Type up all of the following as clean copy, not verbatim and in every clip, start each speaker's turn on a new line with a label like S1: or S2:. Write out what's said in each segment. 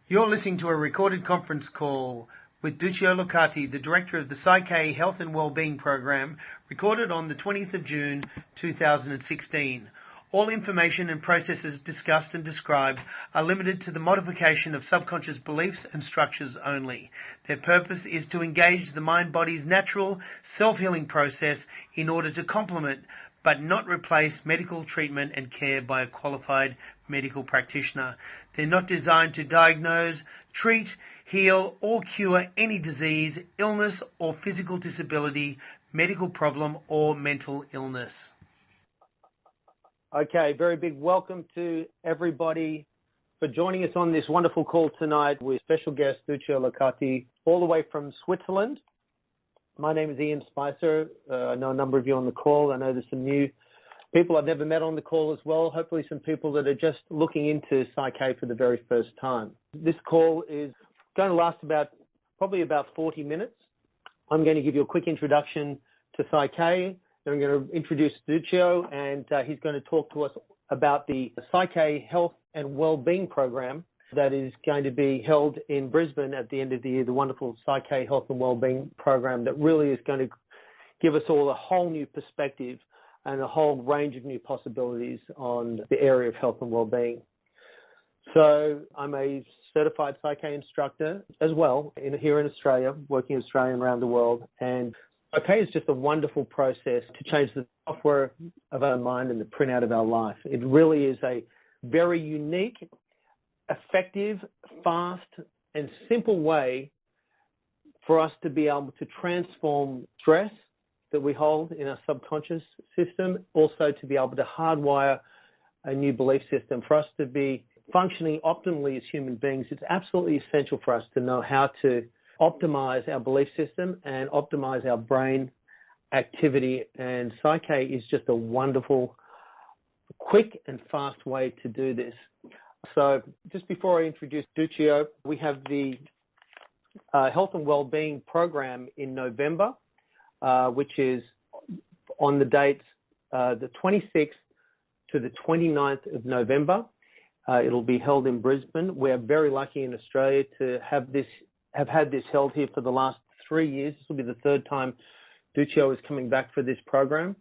S1: You're listening to a recorded conference call with Duccio Locati, the Director of the PSYCH-K Health and Wellbeing Program, recorded on the 20th of June 2016. All information and processes discussed and described are limited to the modification of subconscious beliefs and structures only. Their purpose is to engage the mind-body's natural self-healing process in order to complement but not replace medical treatment and care by a qualified medical practitioner. They're not designed to diagnose, treat, heal or cure any disease, illness or physical disability, medical problem or mental illness.
S2: Okay, very big welcome to everybody for joining us on this wonderful call tonight with special guest Duccio Locati, all the way from Switzerland. My name is Ian Spicer. I know a number of you on the call. I know there's some new people I've never met on the call as well. Hopefully some people that are just looking into PSYCH-K for the very first time. This call is going to last probably about 40 minutes. I'm going to give you a quick introduction to PSYCH-K. Then I'm going to introduce Duccio, and he's going to talk to us about the PSYCH-K Health and Wellbeing Program that is going to be held in Brisbane at the end of the year, the wonderful PSYCH-K Health and Wellbeing Program that really is going to give us all a whole new perspective and a whole range of new possibilities on the area of health and wellbeing. So I'm a certified PSYCH-K instructor as well here in Australia, working in Australia and around the world. And PSYCH-K is just a wonderful process to change the software of our mind and the printout of our life. It really is a very unique, effective, fast, and simple way for us to be able to transform stress that we hold in our subconscious system, also to be able to hardwire a new belief system. For us to be functioning optimally as human beings, it's absolutely essential for us to know how to optimize our belief system and optimize our brain activity. And PSYCH-K is just a wonderful, quick and fast way to do this. So just before I introduce Duccio, we have the Health and Wellbeing Program in November, which is on the dates the 26th to the 29th of November. It'll be held in Brisbane. We're very lucky in Australia to have had this held here for the last 3 years. This will be the third time Duccio is coming back for this program.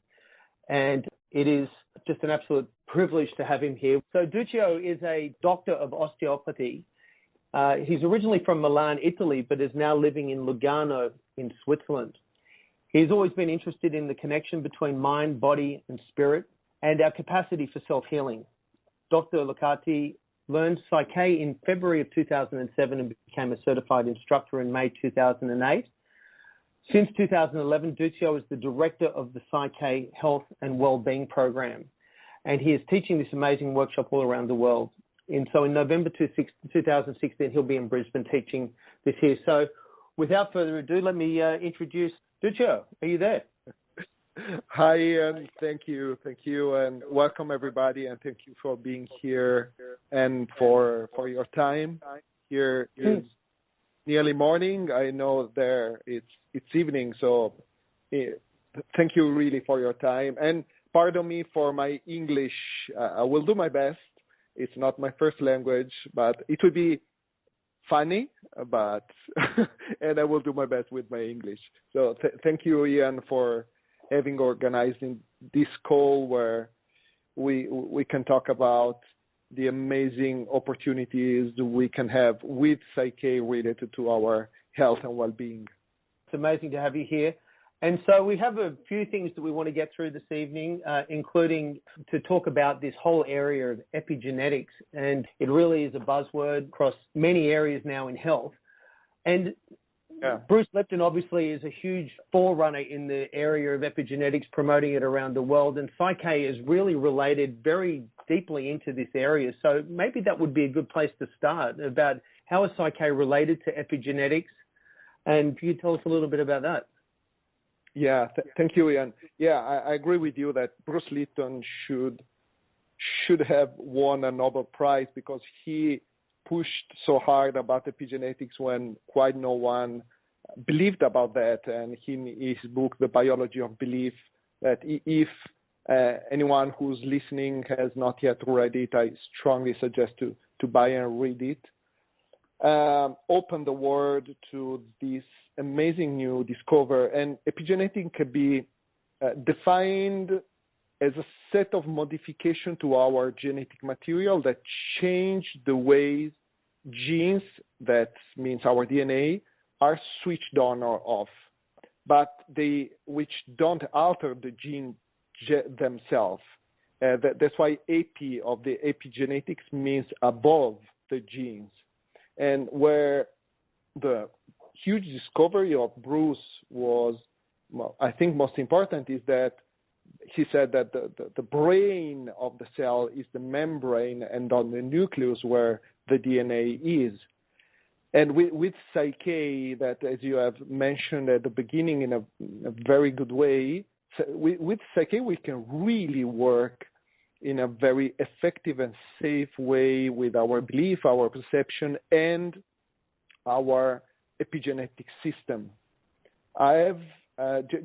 S2: And it is just an absolute privilege to have him here. So Duccio is a doctor of osteopathy. He's originally from Milan, Italy, but is now living in Lugano in Switzerland. He's always been interested in the connection between mind, body, and spirit, and our capacity for self-healing. Dr. Locati learned PSYCH-K in February of 2007 and became a certified instructor in May 2008. Since 2011, Duccio is the director of the PSYCH-K Health and Wellbeing Program, and he is teaching this amazing workshop all around the world. And so in November 2016, he'll be in Brisbane teaching this here. So without further ado, let me introduce Duccio. Are you there?
S3: Hi, Ian. Thank you, and welcome everybody, and thank you for being here and for your time. Here is nearly morning. I know there it's evening, so thank you really for your time. And pardon me for my English. I will do my best. It's not my first language, but it will be funny, but and I will do my best with my English. So thank you, Ian, for having organized this call where we can talk about the amazing opportunities we can have with PSYCH-K related to our health and well-being.
S2: It's amazing to have you here. And so we have a few things that we want to get through this evening, including to talk about this whole area of epigenetics. And it really is a buzzword across many areas now in health. And Bruce Lipton obviously is a huge forerunner in the area of epigenetics, promoting it around the world. And PSYCH-K is really related very deeply into this area. So maybe that would be a good place to start about how is PSYCH-K related to epigenetics. And can you tell us a little bit about that?
S3: Yeah, thank you, Ian. Yeah, I agree with you that Bruce Lipton should have won a Nobel Prize because he pushed so hard about epigenetics when quite no one believed about that. And in his book, The Biology of Belief, that if anyone who's listening has not yet read it, I strongly suggest to buy and read it. opened the world to this amazing new discovery. And epigenetic can be defined as a set of modification to our genetic material that change the ways genes, that means our DNA, are switched on or off, but which don't alter the gene themselves. That's why AP of the epigenetics means above the genes. And where the huge discovery of Bruce was, I think, most important is that he said that the brain of the cell is the membrane and on the nucleus where the DNA is. And with PSYCH-K, that, as you have mentioned at the beginning in a very good way, with PSYCH-K we can really work in a very effective and safe way with our belief, our perception, and our epigenetic system. I have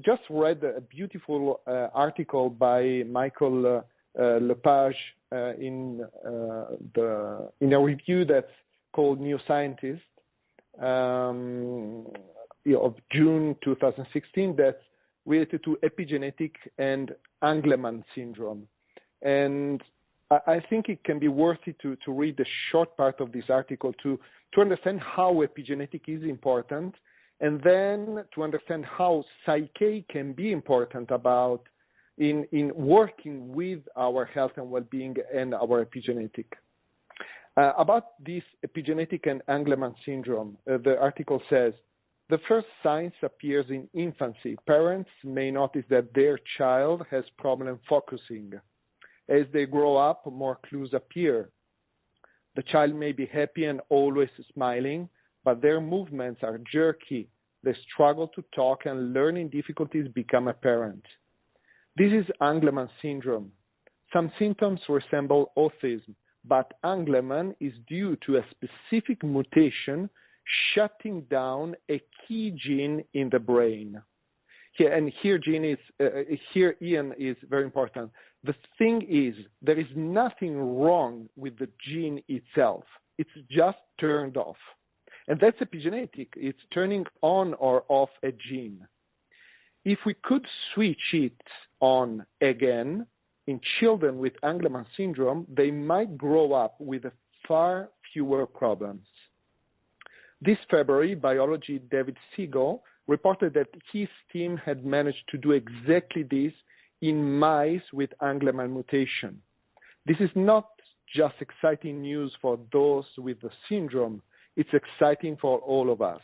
S3: just read a beautiful article by Michael Lepage in a review that's called New Scientist of June 2016 that's related to epigenetic and Angelman syndrome. And I think it can be worthy to read the short part of this article to understand how epigenetic is important, and then to understand how PSYCH-K can be important about in working with our health and well-being and our epigenetic. About this epigenetic and Angelman syndrome, the article says, the first signs appears in infancy. Parents may notice that their child has problem focusing. As they grow up, more clues appear. The child may be happy and always smiling, but their movements are jerky. They struggle to talk and learning difficulties become apparent. This is Angelman syndrome. Some symptoms resemble autism, but Angelman is due to a specific mutation shutting down a key gene in the brain. Here, Ian, is very important. The thing is, there is nothing wrong with the gene itself. It's just turned off. And that's epigenetic. It's turning on or off a gene. If we could switch it on again, in children with Angelman syndrome, they might grow up with far fewer problems. This February, biology David Siegel reported that his team had managed to do exactly this in mice with Angelman mutation. This is not just exciting news for those with the syndrome, it's exciting for all of us.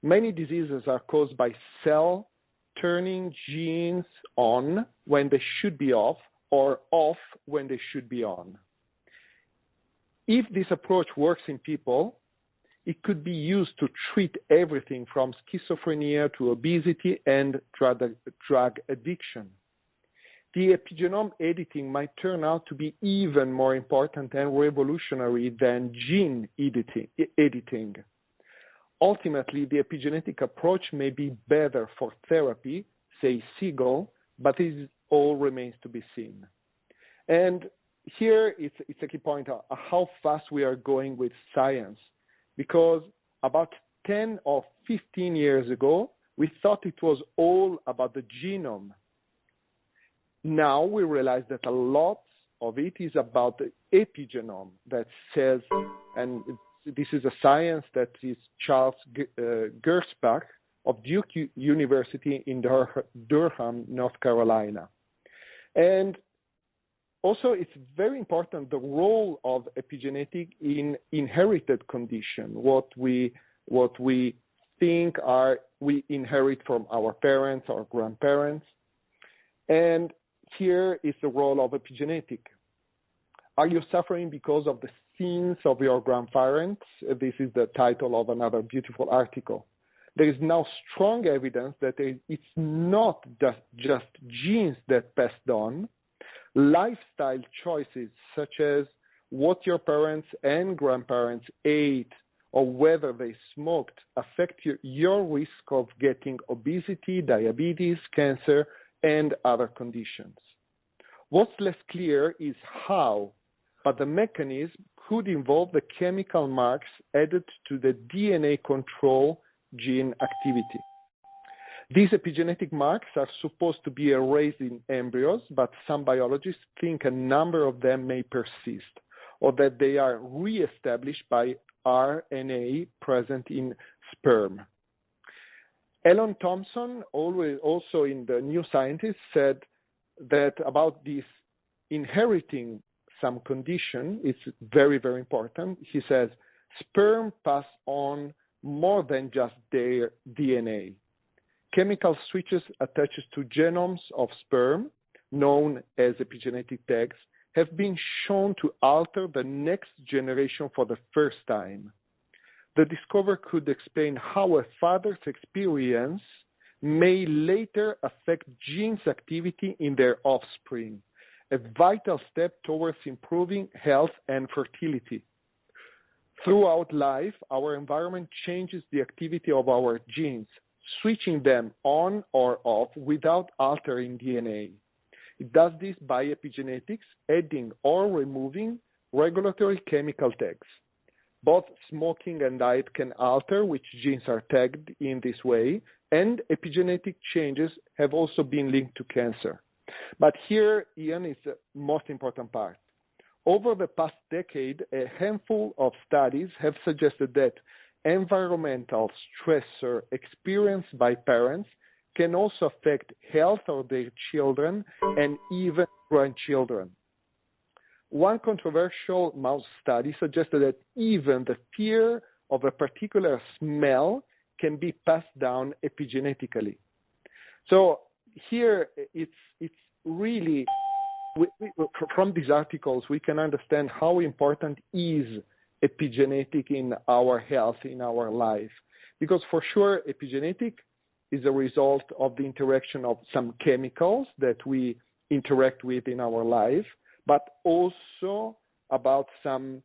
S3: Many diseases are caused by cell turning genes on when they should be off or off when they should be on. If this approach works in people, it could be used to treat everything from schizophrenia to obesity and drug addiction. The epigenome editing might turn out to be even more important and revolutionary than gene editing. Ultimately, the epigenetic approach may be better for therapy, says Siegel, but it all remains to be seen. And here it's a key point how fast we are going with science, because about 10 or 15 years ago, we thought it was all about the genome. Now we realize that a lot of it is about the epigenome that says, and this is a science that is Charles Gersbach of Duke University in Durham, North Carolina. And also, it's very important the role of epigenetic in inherited condition, what we think we inherit from our parents or grandparents. And here is the role of epigenetic. Are you suffering because of the sins of your grandparents? This is the title of another beautiful article. There is now strong evidence that it's not just genes that passed on. Lifestyle choices such as what your parents and grandparents ate or whether they smoked affect your risk of getting obesity, diabetes, cancer, and other conditions. What's less clear is how, but the mechanism could involve the chemical marks added to the DNA control gene activity. These epigenetic marks are supposed to be erased in embryos, but some biologists think a number of them may persist, or that they are re-established by RNA present in sperm. Alan Thompson, also in the New Scientist, said that about this inheriting some condition, it's very, very important. He says, sperm pass on more than just their DNA. Chemical switches attached to genomes of sperm, known as epigenetic tags, have been shown to alter the next generation for the first time. The discovery could explain how a father's experience may later affect genes' activity in their offspring, a vital step towards improving health and fertility. Throughout life, our environment changes the activity of our genes, switching them on or off without altering DNA. It does this by epigenetics, adding or removing regulatory chemical tags. Both smoking and diet can alter which genes are tagged in this way, and epigenetic changes have also been linked to cancer. But here, Ian, is the most important part. Over the past decade, a handful of studies have suggested that environmental stressor experienced by parents can also affect health of their children and even grandchildren. One controversial mouse study suggested that even the fear of a particular smell can be passed down epigenetically. So here it's really, from these articles, we can understand how important is epigenetic in our health, in our life. Because for sure, epigenetic is a result of the interaction of some chemicals that we interact with in our life, but also about some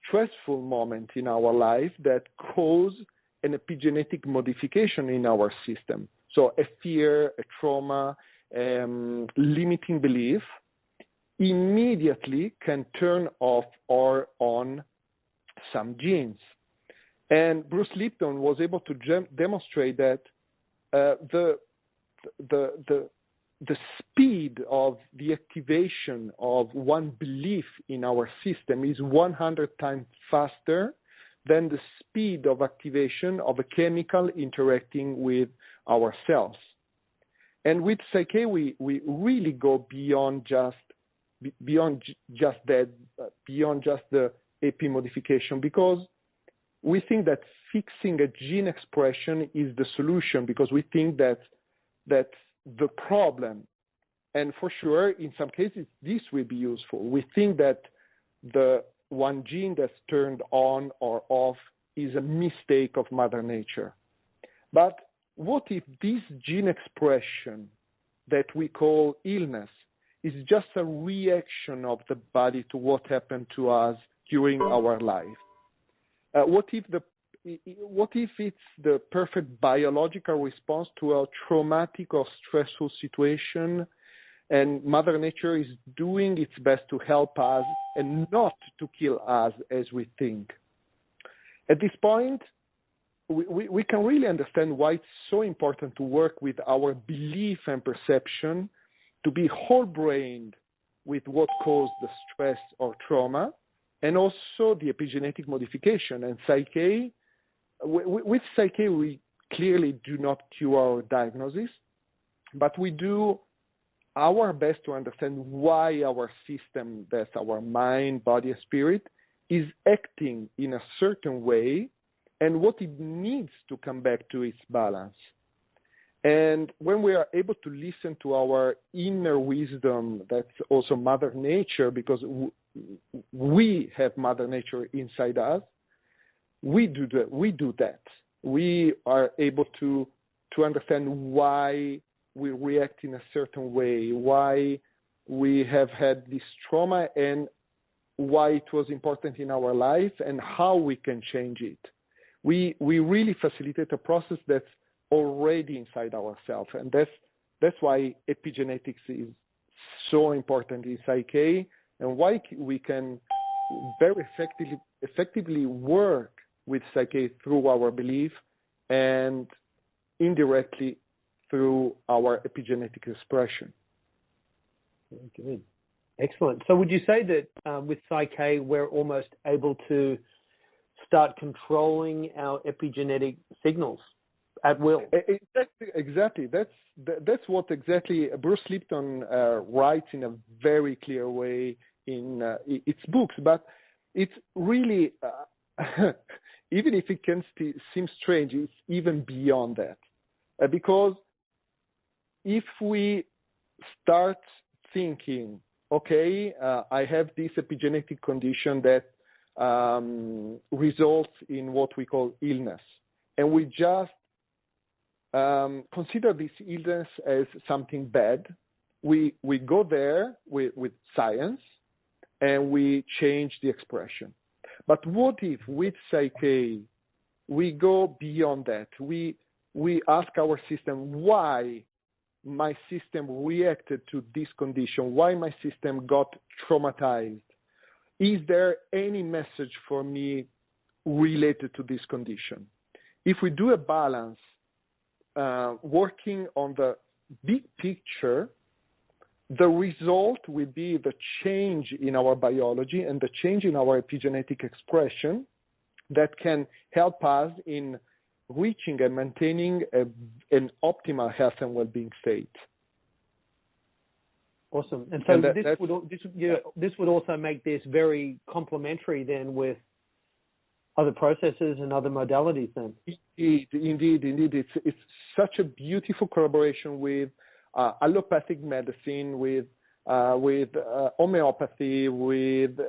S3: stressful moment in our life that cause an epigenetic modification in our system. So a fear, a trauma, limiting belief immediately can turn off or on some genes. And Bruce Lipton was able to demonstrate that the speed of the activation of one belief in our system is 100 times faster than the speed of activation of a chemical interacting with our cells. And with PSYCH-K, we really go beyond just the AP modification, because we think that fixing a gene expression is the solution, because we think that's the problem. And for sure, in some cases, this will be useful. We think that the one gene that's turned on or off is a mistake of Mother Nature. But what if this gene expression that we call illness is just a reaction of the body to what happened to us during our life? What if it's the perfect biological response to a traumatic or stressful situation, and Mother Nature is doing its best to help us and not to kill us as we think? At this point, we can really understand why it's so important to work with our belief and perception, to be whole-brained with what caused the stress or trauma, and also the epigenetic modification. And PSYCH-K, with PSYCH-K, we clearly do not cure our diagnosis, but we do our best to understand why our system, that's our mind, body, and spirit, is acting in a certain way, and what it needs to come back to its balance. And when we are able to listen to our inner wisdom, that's also Mother Nature, because we have Mother Nature inside us, we do that. We are able to understand why we react in a certain way, why we have had this trauma, and why it was important in our life, and how we can change it. We really facilitate a process that's already inside ourselves, and that's why epigenetics is so important in PSYCH-K, and why we can very effectively work with PSYCH-K through our belief and indirectly through our epigenetic expression.
S2: Very good. Excellent. So would you say that with PSYCH-K, we're almost able to start controlling our epigenetic signals at will?
S3: Exactly. That's what exactly Bruce Lipton writes in a very clear way in its books. But it's really, even if it can seem strange, it's even beyond that. Because if we start thinking, okay, I have this epigenetic condition that results in what we call illness, and we just consider this illness as something bad, we go there with science and we change the expression. But what if with PSYCH-K we go beyond that? We ask our system why my system reacted to this condition, why my system got traumatized. Is there any message for me related to this condition? If we do a balance, working on the big picture, the result will be the change in our biology and the change in our epigenetic expression that can help us in reaching and maintaining an optimal health and well-being state.
S2: Awesome. And so this would also make this very complementary then with other processes and other modalities then.
S3: Indeed. It's such a beautiful collaboration with allopathic medicine, with homeopathy, with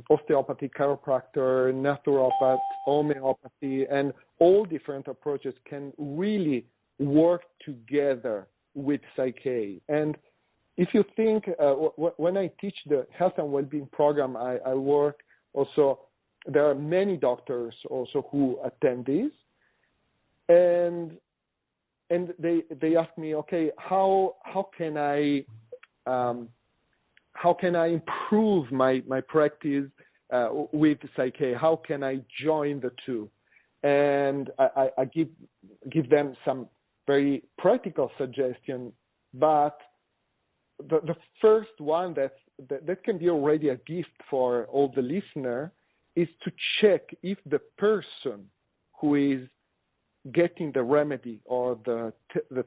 S3: osteopathy, chiropractor, naturopath, homeopathy, and all different approaches can really work together with PSYCH-K. And if you think, when I teach the health and well-being program, I work also, there are many doctors also who attend this, and they ask me, okay, how can I improve my practice with PSYCH-K? How can I join the two? And I give them some very practical suggestions, but the first one that can be already a gift for all the listener is to check if the person who is getting the remedy or the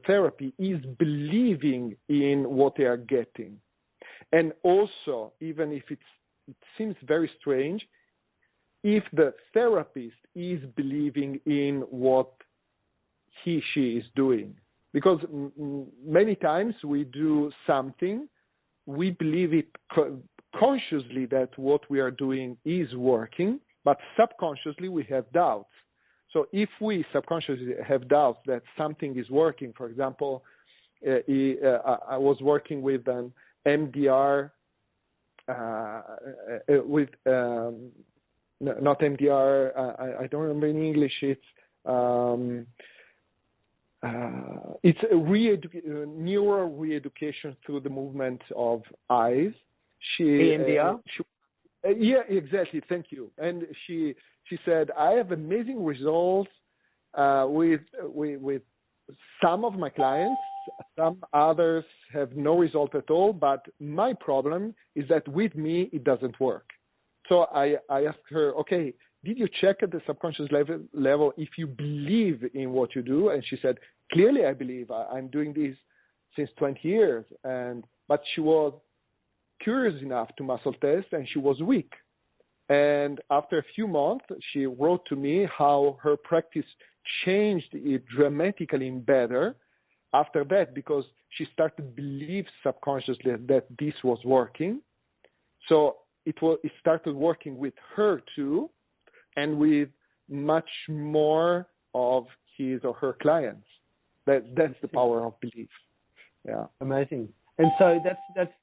S3: therapy is believing in what they are getting. And also, even if it seems very strange, if the therapist is believing in what she is doing. Because many times we do something, we believe it consciously that what we are doing is working, but subconsciously we have doubts. So if we subconsciously have doubts that something is working, for example, I was working with an MDR, not MDR, I don't remember in English, it's a neural re-education through the movement of eyes.
S2: EMDR?
S3: Yeah, exactly. Thank you. And she said, I have amazing results with some of my clients. Some others have no result at all. But my problem is that with me, it doesn't work. So I asked her, okay, did you check at the subconscious level if you believe in what you do? And she said, clearly I believe. I'm doing this since 20 years. But she was curious enough to muscle test, and she was weak. And after a few months, she wrote to me how her practice changed it dramatically in better after that, because she started to believe subconsciously that this was working. So it started working with her too, and with much more of his or her clients. That's the power of belief. Yeah.
S2: Amazing. And so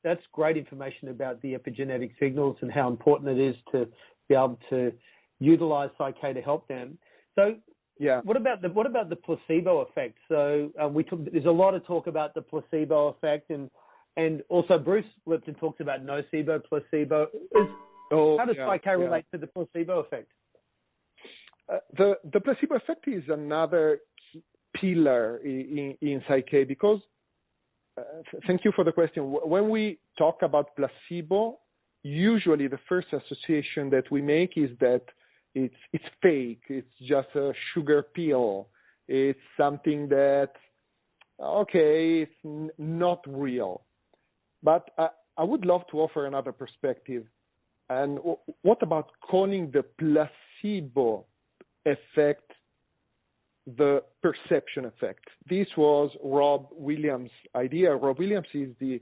S2: that's great information about the epigenetic signals and how important it is to be able to utilize PSYCH-K to help them. So
S3: yeah,
S2: what about the placebo effect? So there's a lot of talk about the placebo effect, and also Bruce Lipton talks about nocebo, placebo. How does PSYCH-K relate to the placebo effect?
S3: The placebo effect is another pillar in PSYCH-K because, thank you for the question. When we talk about placebo, usually the first association that we make is that it's fake. It's just a sugar pill. It's something that, okay, it's not real. But I would love to offer another perspective. And what about calling the placebo effect the perception effect? This was Rob Williams' idea. Rob Williams is the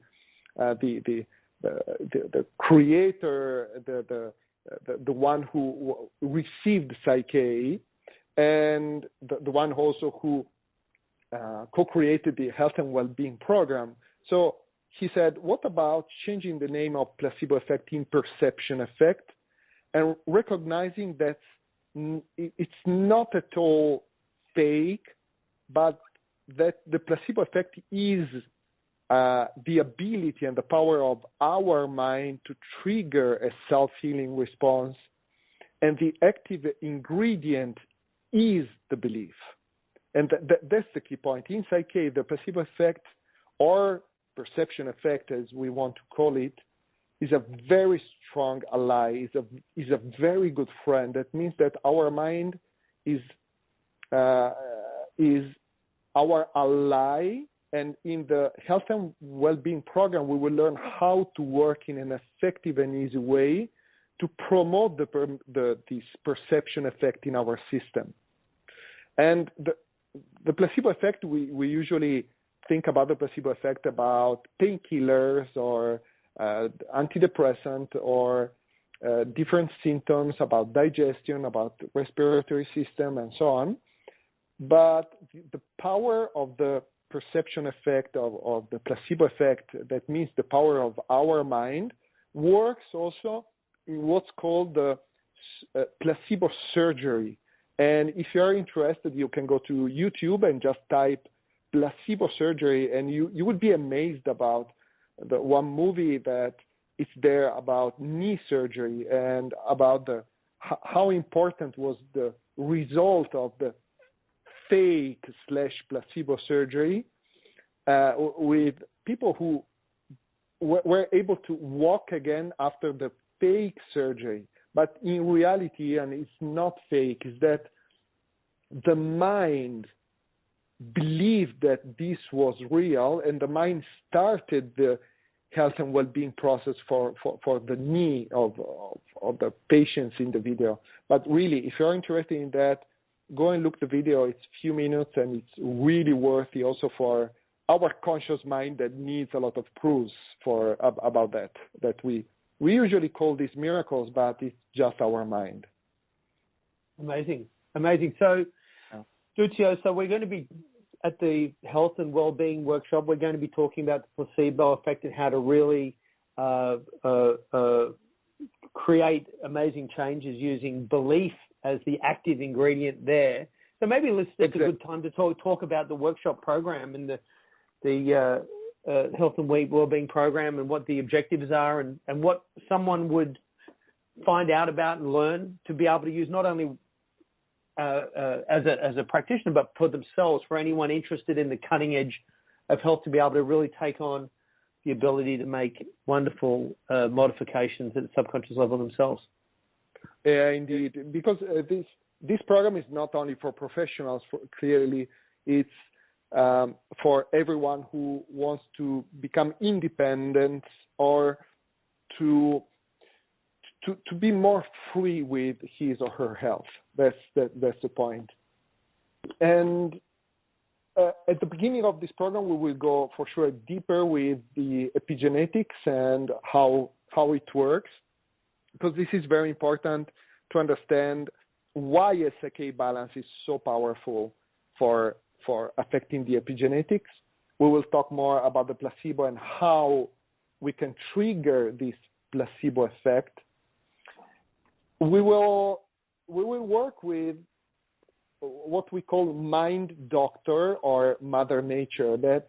S3: creator, the one who received PSYCH-K, and the one also who co-created the Health and Wellbeing program. So he said, what about changing the name of placebo effect in perception effect and recognizing that it's not at all fake, but that the placebo effect is the ability and the power of our mind to trigger a self-healing response, and the active ingredient is the belief. And that's the key point. In PSYCH-K, the placebo effect, or perception effect as we want to call it, is a very strong ally, is a very good friend. That means that our mind is our ally, and in the Health and Wellbeing program, we will learn how to work in an effective and easy way to promote this perception effect in our system. And the placebo effect, we usually think about the placebo effect about painkillers or antidepressant or different symptoms about digestion, about respiratory system, and so on. But the power of the perception effect of the placebo effect, that means the power of our mind, works also in what's called the placebo surgery. And if you're interested, you can go to YouTube and just type placebo surgery, and you would be amazed about the one movie that is there about knee surgery and about how important was the result of the fake/placebo surgery with people who were able to walk again after the fake surgery. But in reality, and it's not fake, is that the mind believed that this was real, and the mind started the health and well-being process for the knee of the patients in the video. But really, if you're interested in that, go and look the video. It's a few minutes, and it's really worthy also for our conscious mind that needs a lot of proofs about that we usually call these miracles, but it's just our mind.
S2: Amazing. So, Duccio, so we're going to be at the Health and Wellbeing workshop. We're going to be talking about the placebo effect and how to really create amazing changes using belief as the active ingredient there. So maybe it's a good time to talk about the workshop program and the Health and Wellbeing program and what the objectives are and what someone would find out about and learn to be able to use not only as a practitioner, but for themselves, for anyone interested in the cutting edge of health, to be able to really take on the ability to make wonderful modifications at the subconscious level themselves.
S3: Yeah, indeed, because this program is not only for professionals. Clearly, it's for everyone who wants to become independent or to be more free with his or her health. That's the point. And at the beginning of this program, we will go for sure deeper with the epigenetics and how it works, because this is very important to understand why PSYCH-K balance is so powerful for affecting the epigenetics. We will talk more about the placebo and how we can trigger this placebo effect. We will work with what we call mind doctor or Mother Nature. That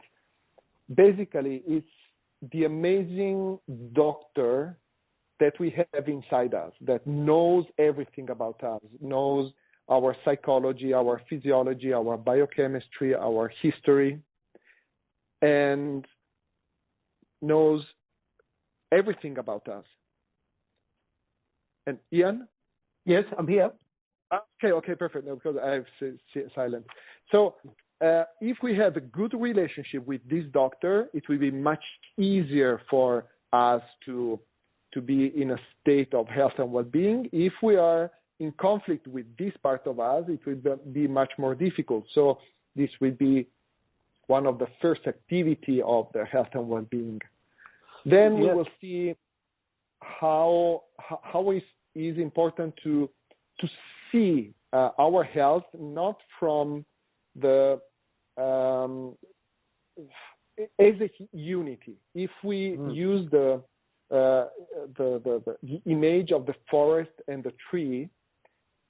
S3: basically is the amazing doctor that we have inside us, that knows everything about us, knows our psychology, our physiology, our biochemistry, our history, and knows everything about us. And Ian?
S2: Yes, I'm here.
S3: Okay, perfect. No, because I have silent. So if we have a good relationship with this doctor, it will be much easier for us to be in a state of health and well-being. If we are in conflict with this part of us, it will be much more difficult. So this will be one of the first activity of the health and well-being. Then we will see how it is important to see our health not from the as a unity. If we use the image of the forest and the tree,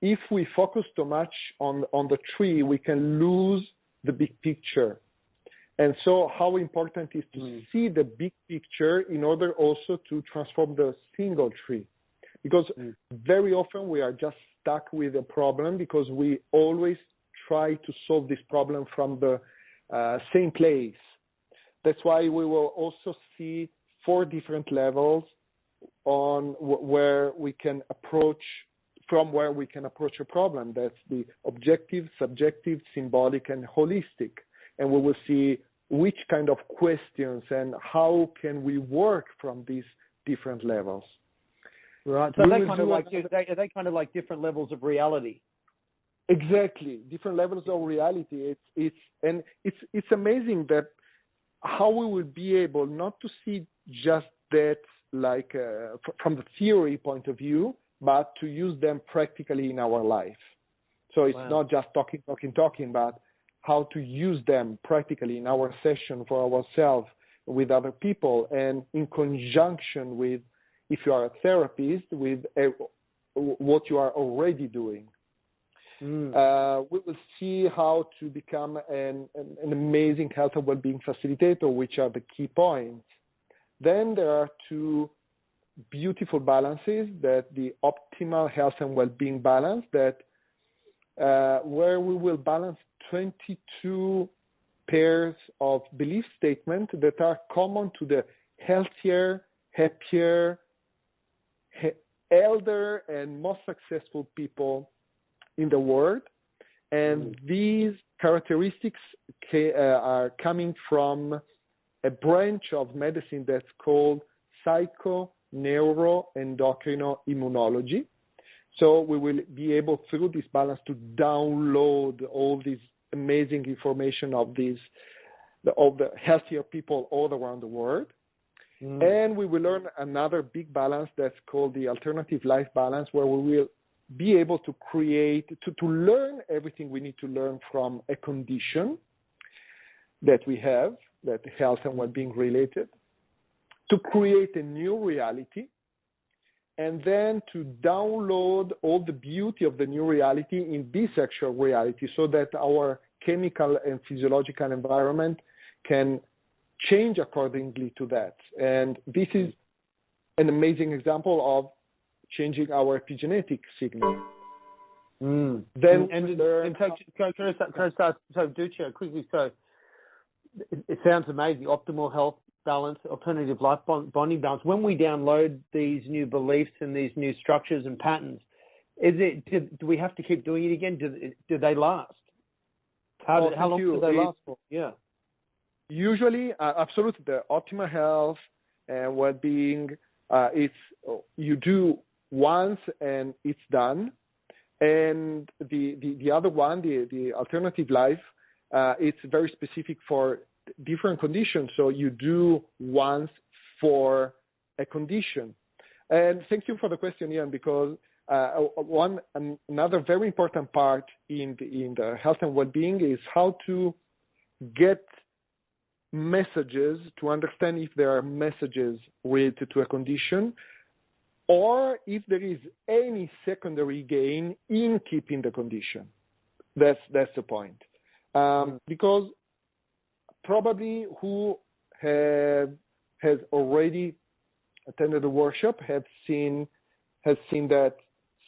S3: if we focus too much on the tree, we can lose the big picture. And so how important is to see the big picture in order also to transform the single tree. Because very often we are just stuck with a problem because we always try to solve this problem from the same place. That's why we will also see 4 different levels on where we can approach a problem. That's the objective, subjective, symbolic, and holistic. And we will see which kind of questions and how can we work from these different levels.
S2: Right. So are they kind of like different levels of reality?
S3: Exactly, different levels of reality. It's amazing that how we will be able not to see just that like from the theory point of view, but to use them practically in our life. So it's not just talking, but how to use them practically in our session for ourselves, with other people, and in conjunction with, if you are a therapist, with what you are already doing. We will see how to become an amazing health and well-being facilitator, which are the key points. Then there are 2 beautiful balances, that the optimal health and well-being balance, that where we will balance 22 pairs of belief statements that are common to the healthier, happier, elder, and most successful people in the world. And these characteristics are coming from a branch of medicine that's called psycho-neuro-endocrino-immunology. So we will be able, through this balance, to download all this amazing information of the healthier people all around the world. And we will learn another big balance that's called the alternative life balance, where we will be able to create, to learn everything we need to learn from a condition that we have, that health and well-being related, to create a new reality, and then to download all the beauty of the new reality in this actual reality, so that our chemical and physiological environment can change accordingly to that. And this is an amazing example of changing our epigenetic signal.
S2: Then, so Duccio, quickly, so it sounds amazing. Optimal health balance, alternative life bonding balance. When we download these new beliefs and these new structures and patterns, do we have to keep doing it again? Do they last? How long do they last for? Yeah.
S3: Usually, absolutely, the optimal health and well-being, you do once and it's done. And the other one, the alternative life, it's very specific for different conditions. So you do once for a condition. And thank you for the question, Ian, because another very important part in the health and well-being is how to get messages, to understand if there are messages related to a condition, or if there is any secondary gain in keeping the condition. That's the point. Because probably who has already attended the workshop has seen that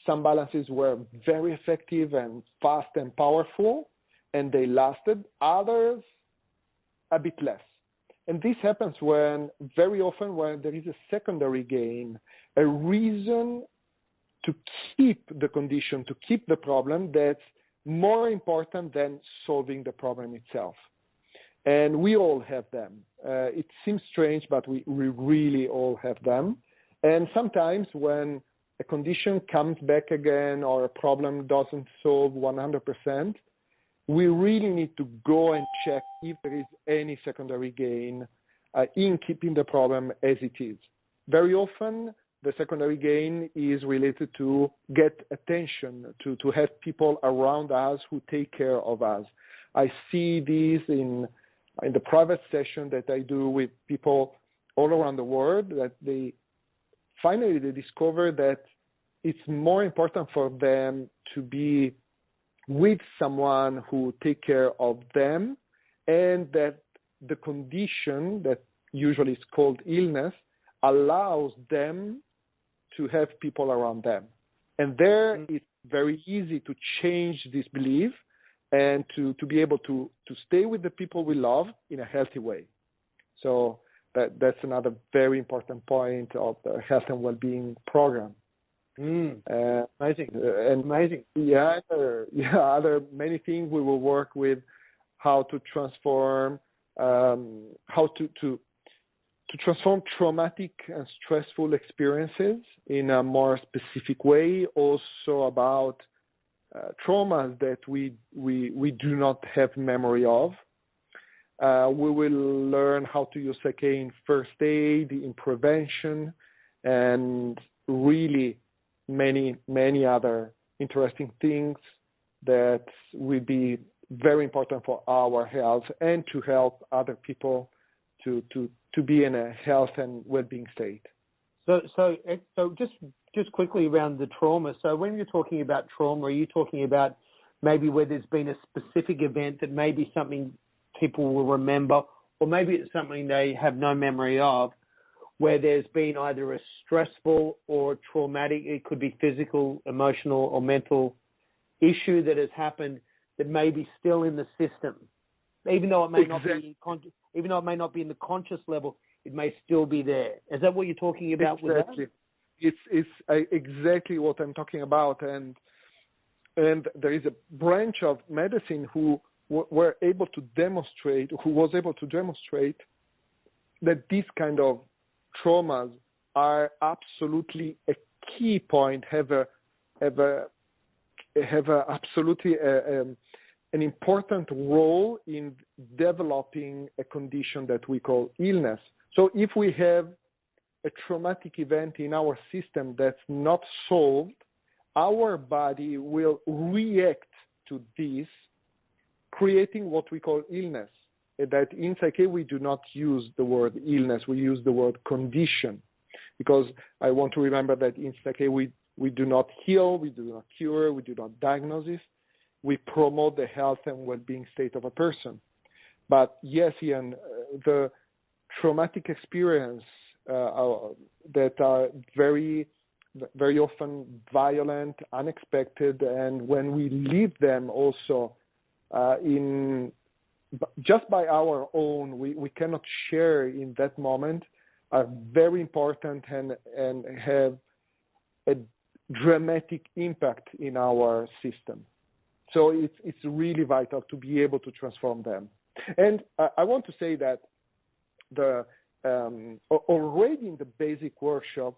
S3: some balances were very effective and fast and powerful, and they lasted. Others, a bit less. And this happens very often when there is a secondary gain, a reason to keep the condition, to keep the problem that's more important than solving the problem itself. And we all have them. It seems strange, but we really all have them. And sometimes when a condition comes back again or a problem doesn't solve 100%, we really need to go and check if there is any secondary gain in keeping the problem as it is. Very often, the secondary gain is related to get attention, to have people around us who take care of us. I see this in the private session that I do with people all around the world, that they discover that it's more important for them to be with someone who take care of them, and that the condition that usually is called illness allows them to have people around them. And there it's very easy to change this belief and to be able to stay with the people we love in a healthy way. So that's another very important point of the health and well-being program.
S2: Amazing.
S3: Amazing. Yeah, other many things we will work with, how to transform, how to transform traumatic and stressful experiences in a more specific way. Also about traumas that we do not have memory of. We will learn how to use PSYCH-K in first aid, in prevention, and really many other interesting things that will be very important for our health and to help other people to be in a health and well-being state.
S2: So just quickly around the trauma. So when you're talking about trauma, are you talking about maybe where there's been a specific event that may be something people will remember, or maybe it's something they have no memory of, where there's been either a stressful or traumatic, it could be physical, emotional, or mental issue that has happened that may be still in the system, even though it may not be even though it may not be in the conscious level, it may still be there. Is that what you're talking about?
S3: Exactly. With that? It's exactly what I'm talking about, and there is a branch of medicine who was able to demonstrate that this kind of traumas are absolutely a key point, have absolutely an important role in developing a condition that we call illness. So if we have a traumatic event in our system that's not solved, our body will react to this, creating what we call illness. That in PSYCH-K we do not use the word illness, we use the word condition, because I want to remember that in PSYCH-K we do not heal, we do not cure, we do not diagnose. We promote the health and well-being state of a person. But yes, Ian, the traumatic experience that are very, very often violent, unexpected, and when we leave them also just by our own, we cannot share in that moment, are very important and have a dramatic impact in our system. So it's really vital to be able to transform them. And I want to say that already in the basic workshop,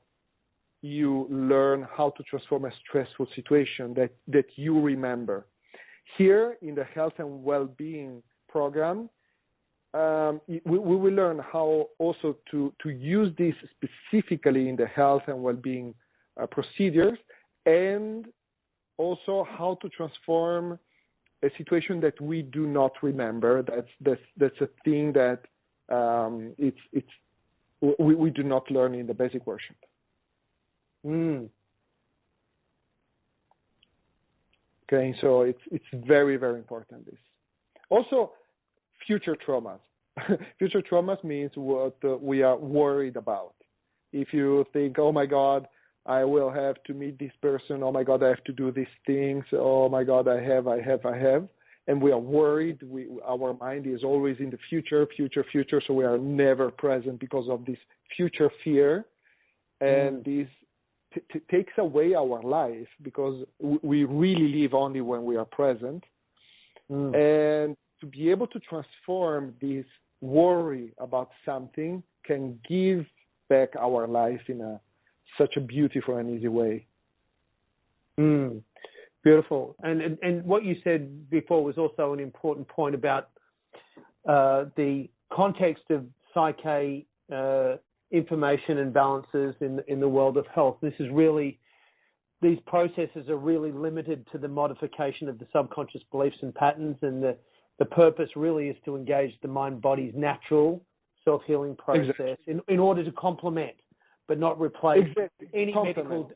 S3: you learn how to transform a stressful situation that you remember. Here in the health and well-being program, we will learn how also to use this specifically in the health and well-being procedures, and also how to transform a situation that we do not remember. That's a thing that we do not learn in the basic workshop. Okay, so it's very, very important. This also future traumas. Future traumas means what we are worried about. If you think, oh my God, I will have to meet this person. Oh my God, I have to do these things. Oh my God, I have. And we are worried. Our mind is always in the future. So we are never present because of this future fear. And this takes away our life because we really live only when we are present. And to be able to transform this worry about something can give back our life in such a beautiful and easy way.
S2: Beautiful. And what you said before was also an important point about the context of PSYCH-K information and balances in the world of health. This is really, these processes are really limited to the modification of the subconscious beliefs and patterns, and the purpose really is to engage the mind-body's natural self-healing process in order to complement, but not replace any medical.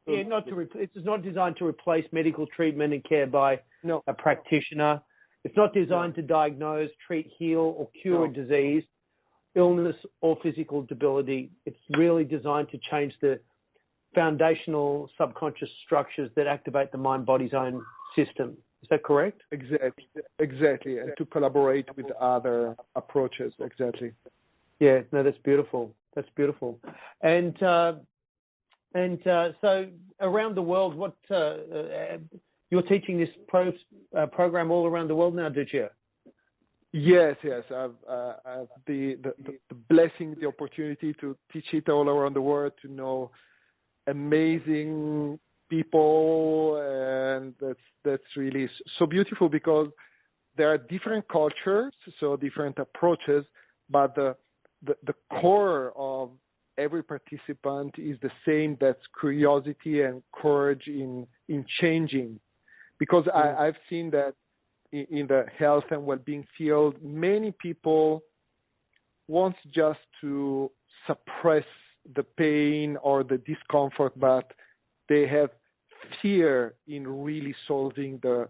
S2: It is not designed to replace medical treatment and care by a practitioner. It's not designed to diagnose, treat, heal, or cure a disease, illness, or physical debility. It's really designed to change the foundational subconscious structures that activate the mind-body's own system. Is that correct?
S3: Exactly. And to collaborate with other approaches. Exactly.
S2: Yeah, no, that's beautiful. That's beautiful. And so around the world, what you're teaching this program all around the world now, Duccio?
S3: Yes. I've the blessing, the opportunity to teach it all around the world, to know amazing people, and that's really so beautiful because there are different cultures, so different approaches, but the core of every participant is the same. That's curiosity and courage in changing, because I've seen that in the health and well-being field, many people want just to suppress the pain or the discomfort, but they have fear in really solving the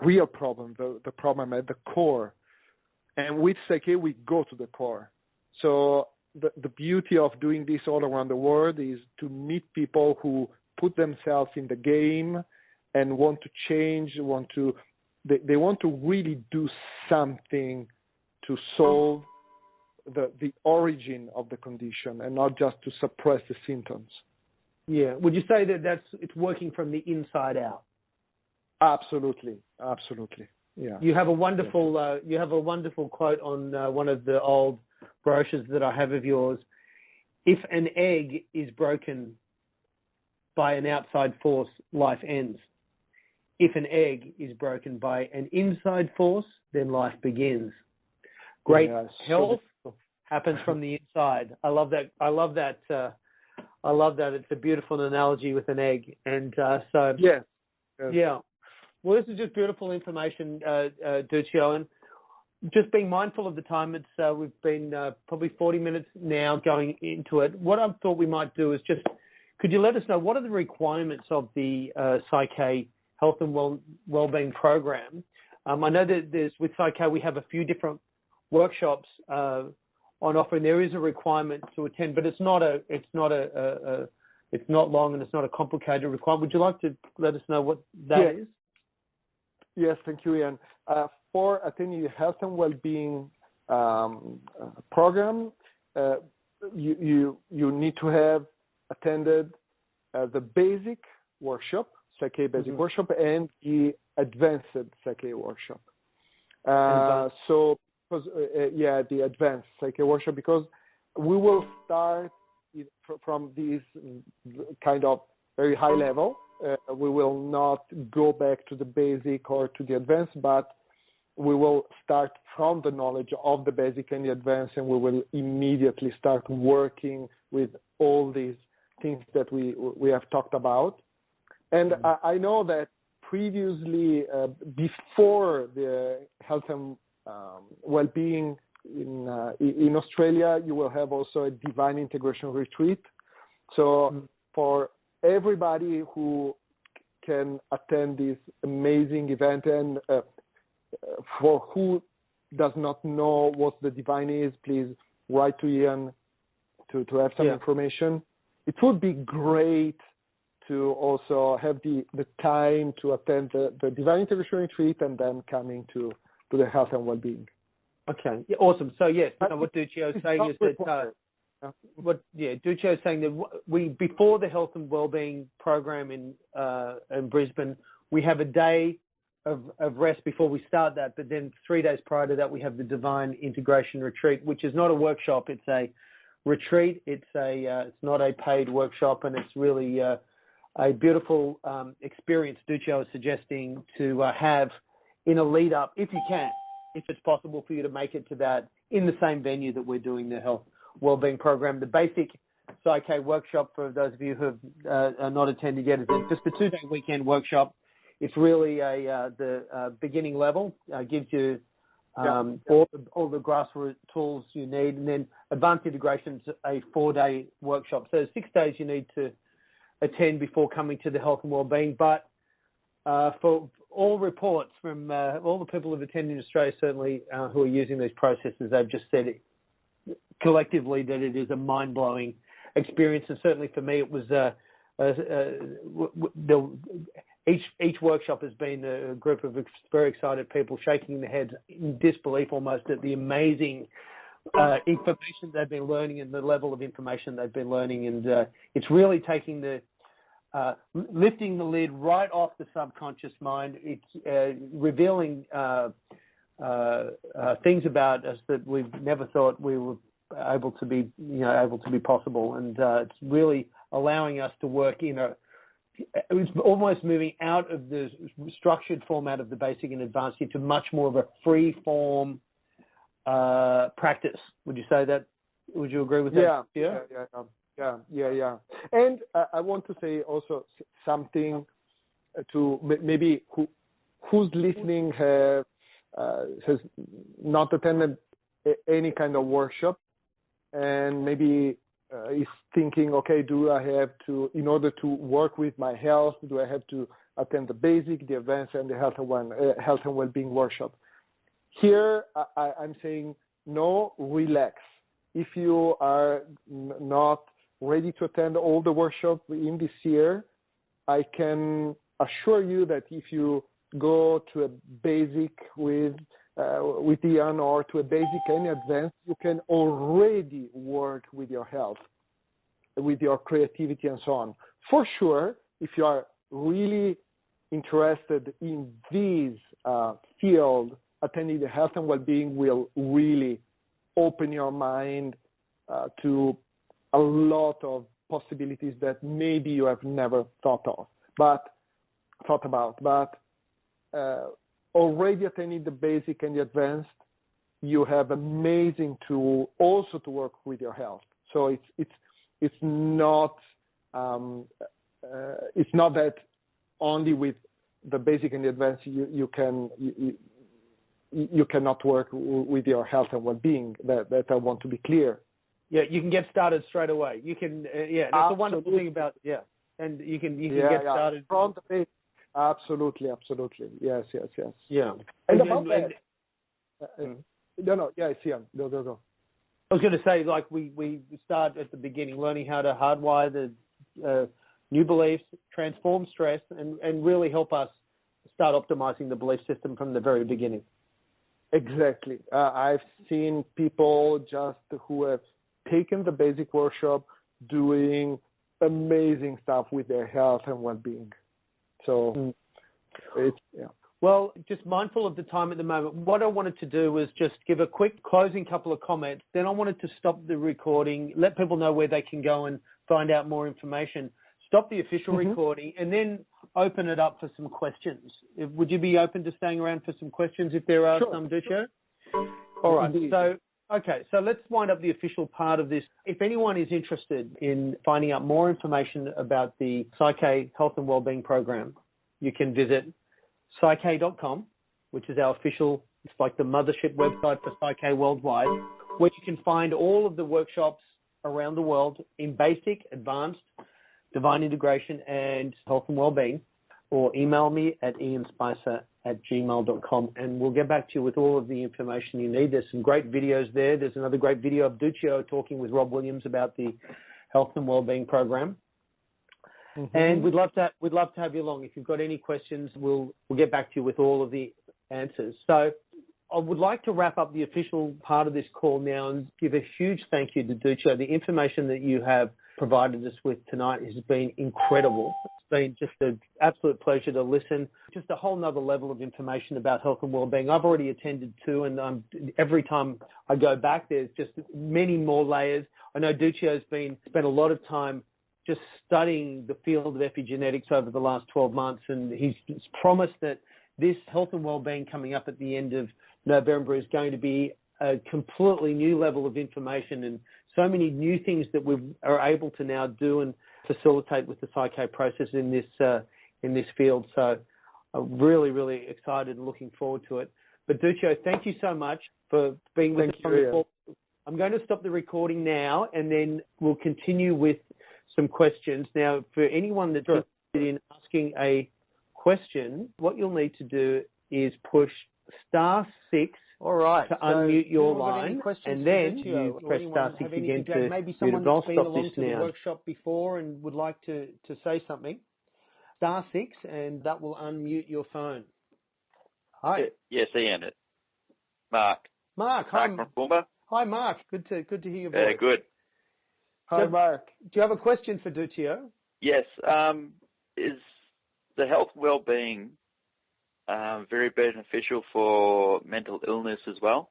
S3: real problem, the problem at the core. And with PSYCH-K, we go to the core. So the beauty of doing this all around the world is to meet people who put themselves in the game and want to change, they want to really do something to solve the origin of the condition and not just to suppress the symptoms.
S2: Yeah. Would you say that it's working from the inside out?
S3: Absolutely. Yeah.
S2: You have a wonderful quote on one of the old brochures that I have of yours. If an egg is broken by an outside force, life ends. If an egg is broken by an inside force, then life begins. Great health happens from the inside. I love that. It's a beautiful analogy with an egg. And yeah. Well, this is just beautiful information, Duccio. And just being mindful of the time, we've been probably 40 minutes now going into it. What I thought we might do is could you let us know what are the requirements of the PSYCH-K Health and Wellbeing program? I know that with PSYCH-K we have a few different workshops on offer, and there is a requirement to attend, but it's not long and it's not a complicated requirement. Would you like to let us know what that is?
S3: Yes, thank you, Ian. For attending the Health and Wellbeing program, you need to have attended the basic workshop, PSYCH-K basic workshop, and the advanced PSYCH-K workshop. The advanced PSYCH-K workshop, because we will start from this kind of very high level. We will not go back to the basic or to the advanced, but we will start from the knowledge of the basic and the advanced, and we will immediately start working with all these things that we have talked about. And I know that previously, before the health and well-being in Australia, you will have also a divine integration retreat. So for everybody who can attend this amazing event, and for who does not know what the divine is, please write to Ian to have some information. It would be great to also have the time to attend the Divine Integration Retreat and then coming to the Health and Wellbeing.
S2: Okay, awesome. So yes, what Duccio is saying is that Duccio is saying that we, before the Health and Wellbeing program in Brisbane, we have a day of rest before we start that, but then 3 days prior to that we have the Divine Integration Retreat, which is not a workshop, it's a retreat. It's not a paid workshop, and it's really a beautiful experience Duccio is suggesting to have in a lead up, if you can, if it's possible for you to make it to that in the same venue that we're doing the Health Wellbeing program. The basic PSYCH-K workshop, for those of you who are not attended yet, is just a 2-day weekend workshop. It's really the beginning level, gives you all the grassroots tools you need, and then Advanced Integration is a 4-day workshop. So 6 days you need to attend before coming to the Health and Wellbeing. But for all reports from all the people who've attended in Australia, certainly who are using these processes, they've just said it collectively that it is a mind-blowing experience. And certainly for me, it was each workshop has been a group of very excited people shaking their heads in disbelief almost at the amazing information they've been learning and the level of information they've been learning. And it's really taking lifting the lid right off the subconscious mind. It's revealing things about us that we've never thought we were able to be possible. And it's really allowing us to work it's almost moving out of the structured format of the basic and advanced into much more of a free form practice. Would you say that? Would you agree with that?
S3: Yeah. And I want to say also something to maybe who's listening has not attended any kind of workshop, and maybe is thinking, okay, do I have to, in order to work with my health, do I have to attend the basic, the advanced, and the health and well-being workshop? Here, I'm saying, no, relax. If you are not ready to attend all the workshops in this year, I can assure you that if you go to a basic with Ian or to a basic and advanced, you can already work with your health, with your creativity and so on. For sure, if you are really interested in this field, attending the health and well-being will really open your mind to a lot of possibilities that maybe you have never thought about. But already attending the basic and the advanced, you have amazing tool also to work with your health. So it's not that only with the basic and the advanced you cannot work with your health and well-being. That I want to be clear.
S2: Yeah, you can get started straight away. You can, that's the wonderful thing about, and you can get started
S3: from the basic. Absolutely. Yes.
S2: Yeah.
S3: And about that. It's Ian. Go.
S2: I was going to say, like, we start at the beginning, learning how to hardwire the new beliefs, transform stress, and really help us start optimizing the belief system from the very beginning.
S3: Exactly. I've seen people who have taken the basic workshop doing amazing stuff with their health and well-being. So
S2: Well, just mindful of the time at the moment, what I wanted to do was just give a quick closing couple of comments. Then I wanted to stop the recording, let people know where they can go and find out more information, stop the official recording, and then open it up for some questions. Would you be open to staying around for some questions if there are some, Duccio? All right.
S3: Indeed.
S2: So let's wind up the official part of this. If anyone is interested in finding out more information about the PSYCH-K Health and Wellbeing Program, you can visit PSYCH-K.com, which is our official, it's like the mothership website for PSYCH-K worldwide, where you can find all of the workshops around the world in basic, advanced, divine integration, and health and wellbeing, or email me at ianspicer duciohealth@gmail.com, and we'll get back to you with all of the information you need. There's some great videos there. There's another great video of Duccio talking with Rob Williams about the Health and Wellbeing program. Mm-hmm. And we'd love to have you along. If you've got any questions, we'll get back to you with all of the answers. So I would like to wrap up the official part of this call now and give a huge thank you to Duccio. The information that you have provided us with tonight has been incredible. It's been just an absolute pleasure to listen. Just a whole nother level of information about health and wellbeing. I've already attended two, and every time I go back, there's just many more layers. I know Duccio's spent a lot of time just studying the field of epigenetics over the last 12 months, and he's promised that this health and wellbeing coming up at the end of November is going to be a completely new level of information and so many new things that we are able to now do and facilitate with the PSYCH-K process in this field. So I'm really, really excited and looking forward to it. But Duccio, thank you so much for being with us on the call. I'm going to stop the recording now, and then we'll continue with some questions. Now, for anyone that's interested in asking a question, what you'll need to do is push *6 to unmute your line, and then you press *6 again to
S1: maybe someone that's been along to the workshop before and would like to say something. *6, and that will unmute your phone. Hi.
S4: Yes, Ian. Mark.
S1: Mark, hi.
S4: Mark from Pumba.
S1: Hi, Mark. Good to hear your voice.
S4: Good.
S3: Hi, Mark.
S1: Do you have a question for Duccio?
S4: Yes. Is the health well-being very beneficial for mental illness as well?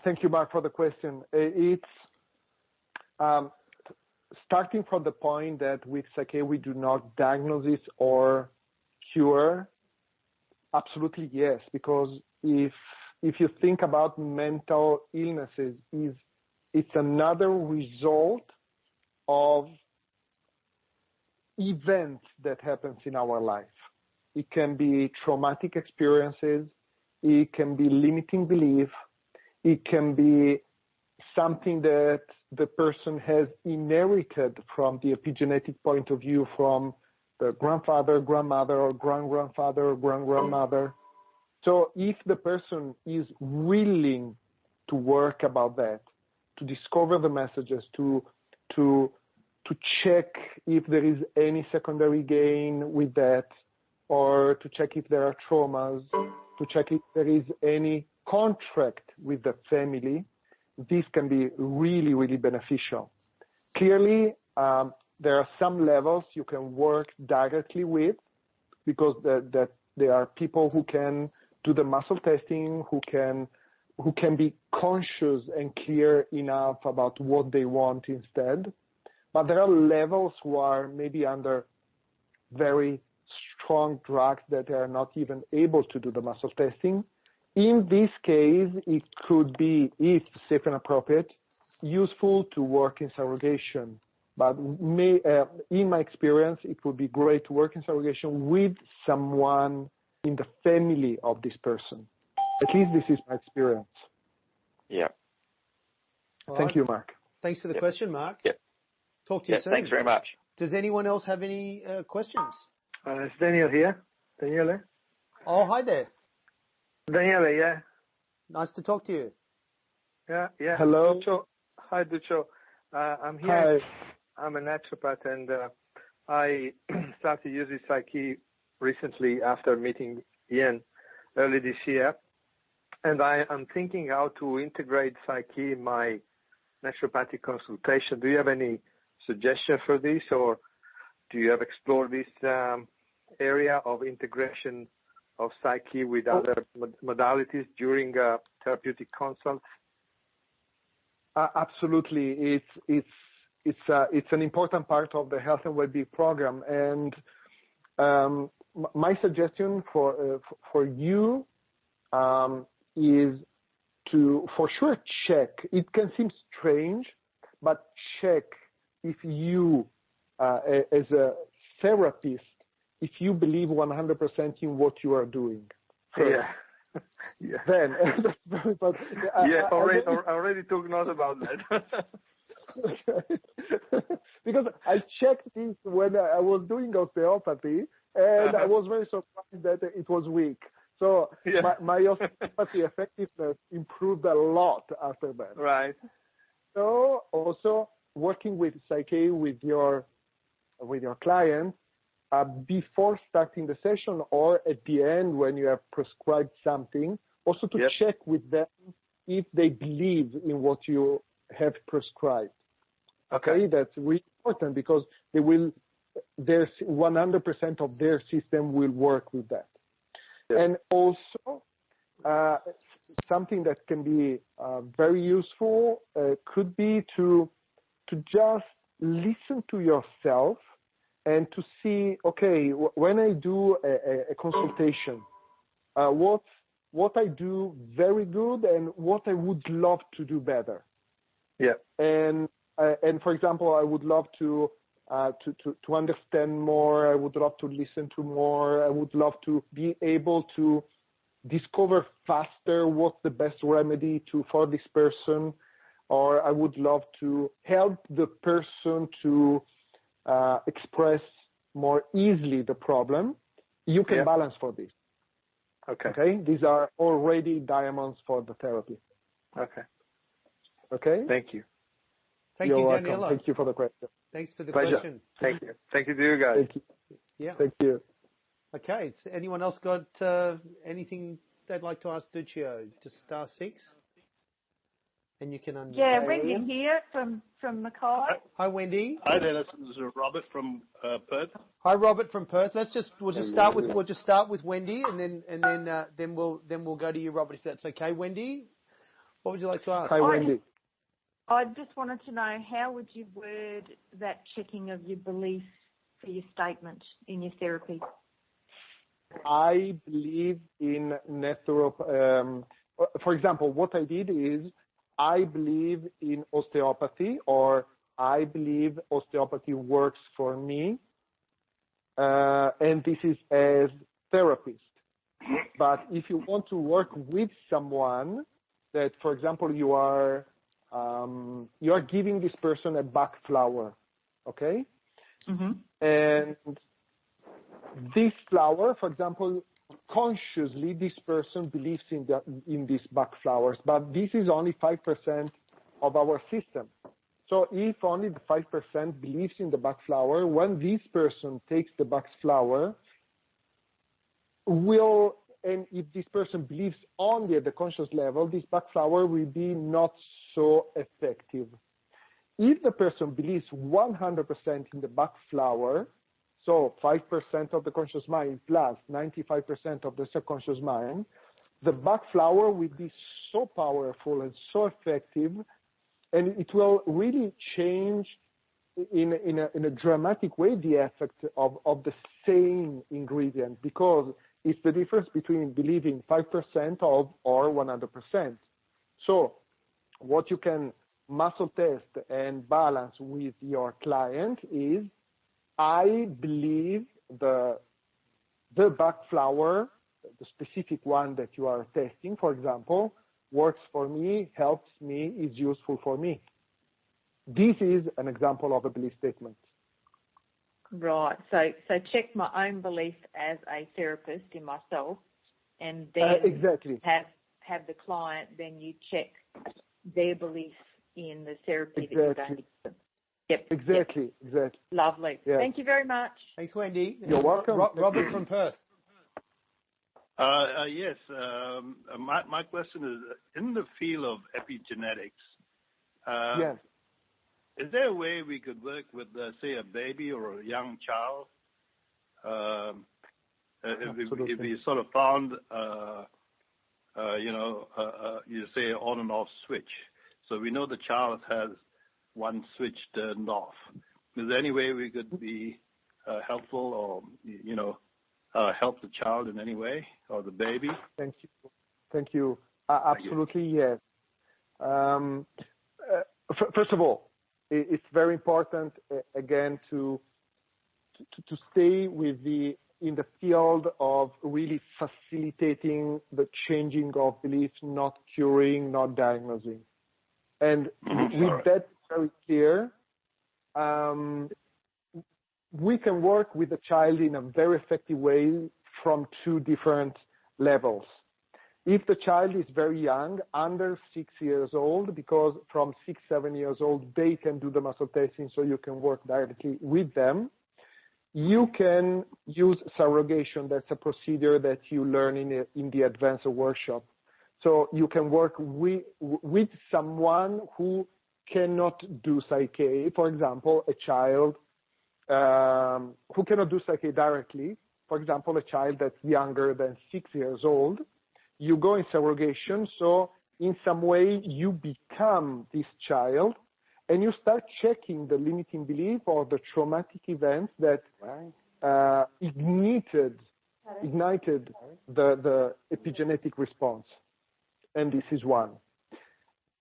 S3: Thank you, Mark, for the question. It's starting from the point that with PSYCH-K we do not diagnose or cure. Absolutely yes, because if you think about mental illnesses, it's another result of events that happens in our life. It can be traumatic experiences. It can be limiting belief. It can be something that the person has inherited from the epigenetic point of view from the grandfather, grandmother, or grandfather, or grandmother. So if the person is willing to work about that, to discover the messages, to check if there is any secondary gain with that, or to check if there are traumas, to check if there is any contract with the family, this can be really, really beneficial. Clearly, there are some levels you can work directly with, because that there are people who can do the muscle testing, who can be conscious and clear enough about what they want instead. But there are levels who are maybe under very strong drugs that are not even able to do the muscle testing. In this case, it could be, if safe and appropriate, useful to work in surrogation. But in my experience, it would be great to work in surrogation with someone in the family of this person. At least this is my experience.
S4: Yeah.
S3: Thank you, Mark.
S1: Thanks for the question, Mark.
S4: Yep.
S1: Talk to you soon.
S4: Thanks very much.
S1: Does anyone else have any questions?
S5: It's Daniel here. Daniele?
S1: Oh, hi there.
S5: Daniele, yeah.
S1: Nice to talk to you.
S5: Yeah.
S3: Hello.
S5: Duccio. Hi, Duccio. I'm here.
S3: Hi.
S5: I'm a naturopath, and I started using PSYCH-K recently after meeting Ian early this year. And I'm thinking how to integrate PSYCH-K in my naturopathic consultation. Do you have any suggestion for this, or do you have explored this area of integration of PSYCH-K with other modalities during therapeutic consults?
S3: Absolutely. It's an important part of the health and well-being program. And my suggestion for you is to, for sure, check. It can seem strange, but check if you, as a therapist, if you believe 100% in what you are doing.
S5: Yeah.
S3: Then, but,
S5: I already took note about that.
S3: Because I checked this when I was doing osteopathy, And I was very surprised that it was weak. So my osteopathy effectiveness improved a lot after that.
S5: Right.
S3: So also working with PSYCH-K with your client before starting the session or at the end when you have prescribed something, also to check with them if they believe in what you have prescribed. Okay, that's really important because there's 100% of their system will work with that. Yeah. And also, something that can be very useful could be to just listen to yourself and to see, okay, when I do a consultation, what I do very good and what I would love to do better. Yeah. And for example, I would love to understand more. I would love to listen to more. I would love to be able to discover faster what's the best remedy for this person, or I would love to help the person to express more easily the problem. You can balance for this. Okay. These are already diamonds for the therapy. Okay.
S5: Thank you.
S1: Thank
S3: You're
S1: you,
S3: welcome.
S1: Daniela.
S3: Thank you for the question.
S1: Thanks for the
S5: Pleasure.
S1: question.
S5: Thank you. Thank you to you guys.
S3: Thank you.
S1: Yeah.
S3: Thank you.
S1: Okay. So anyone else got anything they'd like to ask Duccio? Just *6. And you can unmute.
S6: Yeah, Wendy here from Mackay.
S1: Hi, Wendy.
S7: Hi there, this is Robert from Perth.
S1: Hi, Robert from Perth. We'll just start with Wendy, and then we'll go to you, Robert, if that's okay. Wendy, what would you like to ask?
S3: Hi, Wendy.
S6: I just wanted to know, how would you word that checking of your beliefs for your statement in your therapy?
S3: I believe in for example, what I did is I believe in osteopathy, or I believe osteopathy works for me, and this is as therapist. But if you want to work with someone that, for example, you are giving this person a back flower, okay? Mm-hmm. And this flower, for example, consciously this person believes in these back flowers, but this is only 5% of our system. So if only the 5% believes in the back flower, when this person takes the back flower, and if this person believes only at the conscious level, this back flower will be not so effective. If the person believes 100% in the back flower, so 5% of the conscious mind plus 95% of the subconscious mind, the back flower will be so powerful and so effective, and it will really change in a dramatic way the effect of the same ingredient, because it's the difference between believing 5% or 100%. So what you can muscle test and balance with your client is, I believe the back flower, the specific one that you are testing, for example, works for me, helps me, is useful for me. This is an example of a belief statement.
S6: Right. So check my own belief as a therapist in myself, and then
S3: exactly.
S6: have the client, then you check their belief in the therapy that you're going to give them. Yep.
S3: Exactly.
S6: Lovely.
S3: Yes.
S6: Thank you very much.
S1: Thanks, Wendy.
S3: You're welcome.
S1: Robert from Perth.
S7: Yes. My question is, in the field of epigenetics,
S3: yes.
S7: Is there a way we could work with, say, a baby or a young child? If we sort of found, you say on and off switch. So we know the child has one switch turned off. Is there any way we could be helpful, or help the child in any way, or the baby?
S3: Thank you. Absolutely, yes. First of all, it's very important again to stay in the field of really facilitating the changing of beliefs, not curing, not diagnosing. And with that very clear, we can work with the child in a very effective way from two different levels. If the child is very young, under 6 years old, because from 6, 7 years old, they can do the muscle testing, so you can work directly with them. You can use surrogation. That's a procedure that you learn in the advanced workshop. So you can work with someone who cannot do PSYCH-K. For example, a child who cannot do PSYCH-K directly. For example, a child that's younger than 6 years old. You go in surrogation, so in some way you become this child, and you start checking the limiting belief or the traumatic events that ignited the epigenetic response. And this is one.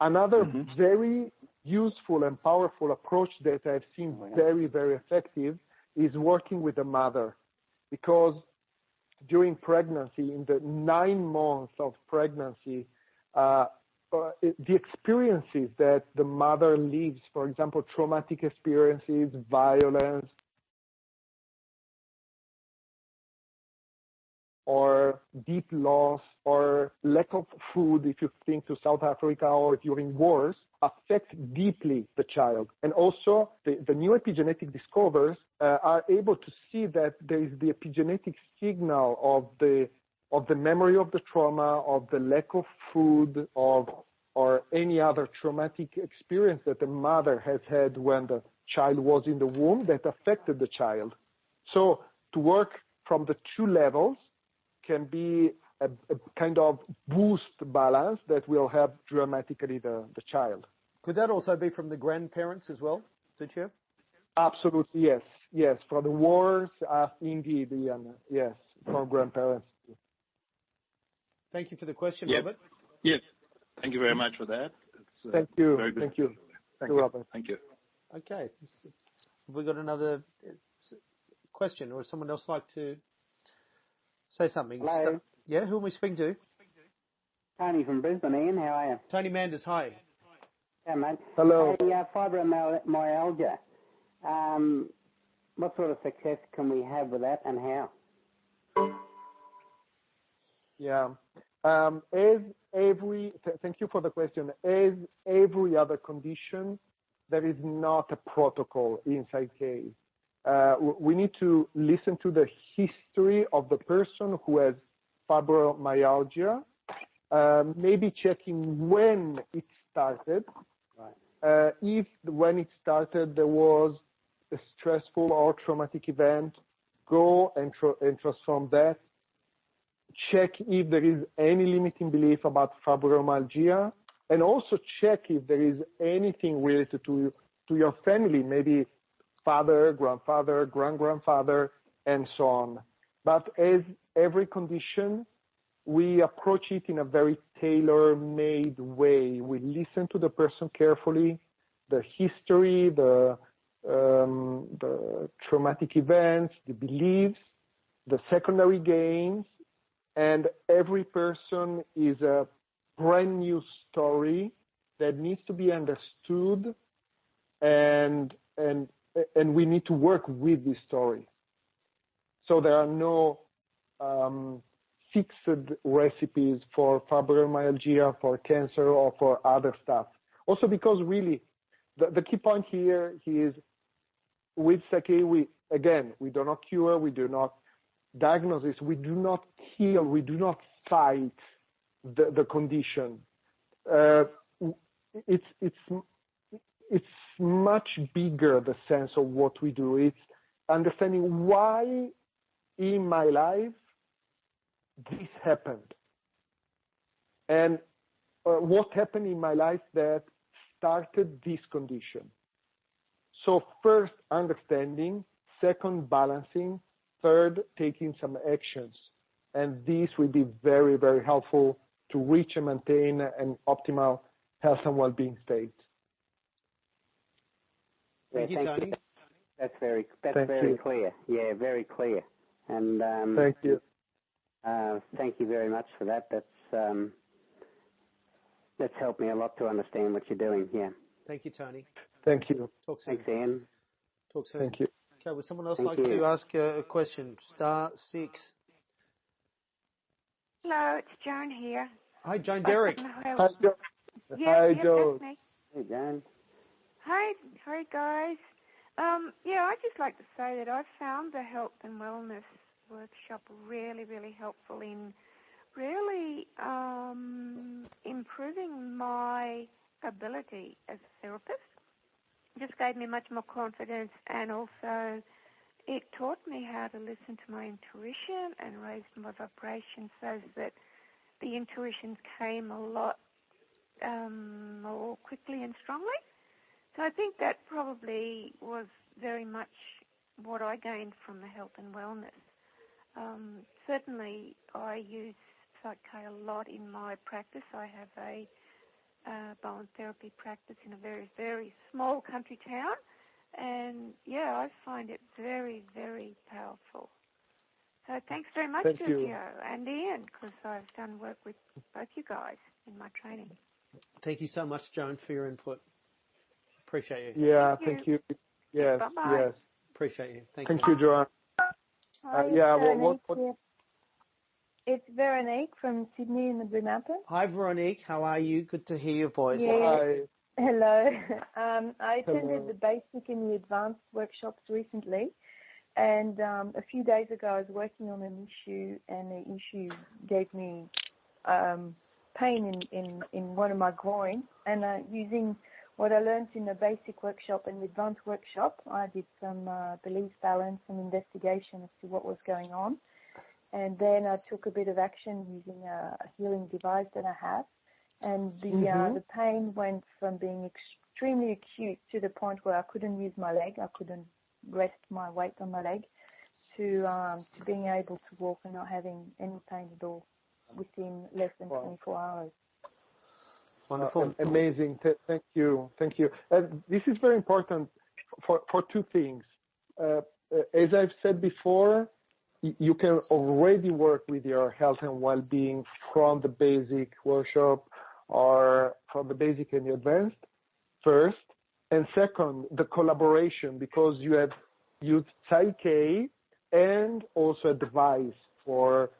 S3: Another very useful and powerful approach that I've seen very, very effective is working with the mother, because during pregnancy, in the 9 months of pregnancy, the experiences that the mother lives, for example, traumatic experiences, violence, or deep loss, or lack of food, if you think to South Africa or during wars, affect deeply the child. And also, the new epigenetic discoveries are able to see that there is the epigenetic signal of the memory of the trauma, of the lack of food, or any other traumatic experience that the mother has had when the child was in the womb that affected the child. So to work from the two levels can be a kind of boost balance that will help dramatically the child.
S2: Could that also be from the grandparents as well, Duccio?
S3: Absolutely, yes. Yes, for the wars, indeed, Ian. Yes, from grandparents.
S2: Thank you for the question,
S7: Yep.
S2: Robert.
S7: Yes. Thank you very much for that. It's,
S3: Thank you.
S7: Very good.
S3: Thank you.
S7: Thank you,
S3: Robert.
S7: Thank you.
S2: Okay. Have we got another question, or would someone else like to say something?
S8: Hello.
S2: Yeah, who am we speaking to?
S8: Tony from Brisbane, Ian. How are you?
S2: Tony Manders, hi.
S8: Yeah, mate.
S3: Hello.
S8: Hey, fibromyalgia. What sort of success can we have with that, and how?
S3: Yeah. Thank you for the question. As every other condition, there is not a protocol in PSYCH-K. We need to listen to the history of the person who has fibromyalgia, maybe checking when it started. Right. If when it started there was a stressful or traumatic event, go and transform that. Check if there is any limiting belief about fibromyalgia, and also check if there is anything related to your family, maybe father, grandfather, grandfather, and so on. But as every condition, we approach it in a very tailor-made way. We listen to the person carefully, the history, the traumatic events, the beliefs, the secondary gains, and every person is a brand new story that needs to be understood, and we need to work with this story. So there are no fixed recipes for fibromyalgia, for cancer, or for other stuff. Also because really, the key point here is with PSYCH-K, we do not cure, we do not diagnose this, we do not heal, we do not fight the condition. It's much bigger, the sense of what we do. It's understanding why in my life this happened, and what happened in my life that started this condition. So first, understanding. Second, balancing. Third, taking some actions. And this will be very, very helpful to reach and maintain an optimal health and well-being state.
S2: Thank you, Tony.
S8: That's very clear. Yeah, very clear. And
S3: thank you.
S8: Thank you very much for that. That's helped me a lot to understand what you're doing. Yeah.
S2: Thank you, Tony.
S3: Thank you.
S2: Talk soon.
S8: Thanks, Ian.
S2: Talk soon.
S3: Thank you.
S2: Okay, would someone else
S8: Thank
S2: like
S8: you.
S2: to ask a question? Star 6.
S9: Hello, it's Joan here.
S2: Hi, Joan Derrick.
S3: Hi, Joe.
S9: Yeah,
S3: Joe.
S9: that's me.
S8: Hey, Dan.
S9: Hi guys. I'd just like to say that I found the health and wellness workshop really, really helpful in really improving my ability as a therapist. It just gave me much more confidence, and also it taught me how to listen to my intuition and raised my vibration so that the intuitions came a lot more quickly and strongly. So I think that probably was very much what I gained from the health and wellness. Certainly, I use PSYCH-K a lot in my practice. I have a bone therapy practice in a very, very small country town. And, I find it very, very powerful. So thanks very much, Sergio and Ian, because I've done work with both you guys in my training.
S2: Thank you so much, Joan, for your input. Appreciate you.
S3: Yeah, thank you. Yes,
S9: Bye-bye.
S3: yes.
S2: Appreciate you. Thank
S3: you, Joanne.
S10: Hi, it's Veronique from Sydney in the Blue Mountains.
S2: Hi, Veronique. How are you? Good to hear your voice.
S10: Yeah.
S3: Hi.
S10: Hello. I attended the basic and the advanced workshops recently, and a few days ago I was working on an issue, and the issue gave me pain in one of my groins, and using what I learned in the basic workshop and the advanced workshop, I did some belief balance and investigation as to what was going on. And then I took a bit of action using a healing device that I have. And the pain went from being extremely acute to the point where I couldn't use my leg, I couldn't rest my weight on my leg, to being able to walk and not having any pain at all within less than 24 hours.
S2: Wonderful.
S3: Amazing. Thank you. This is very important for two things. As I've said before, you can already work with your health and well-being from the basic workshop or from the basic and the advanced first. And second, the collaboration, because you have used PSYCH-K and also a device for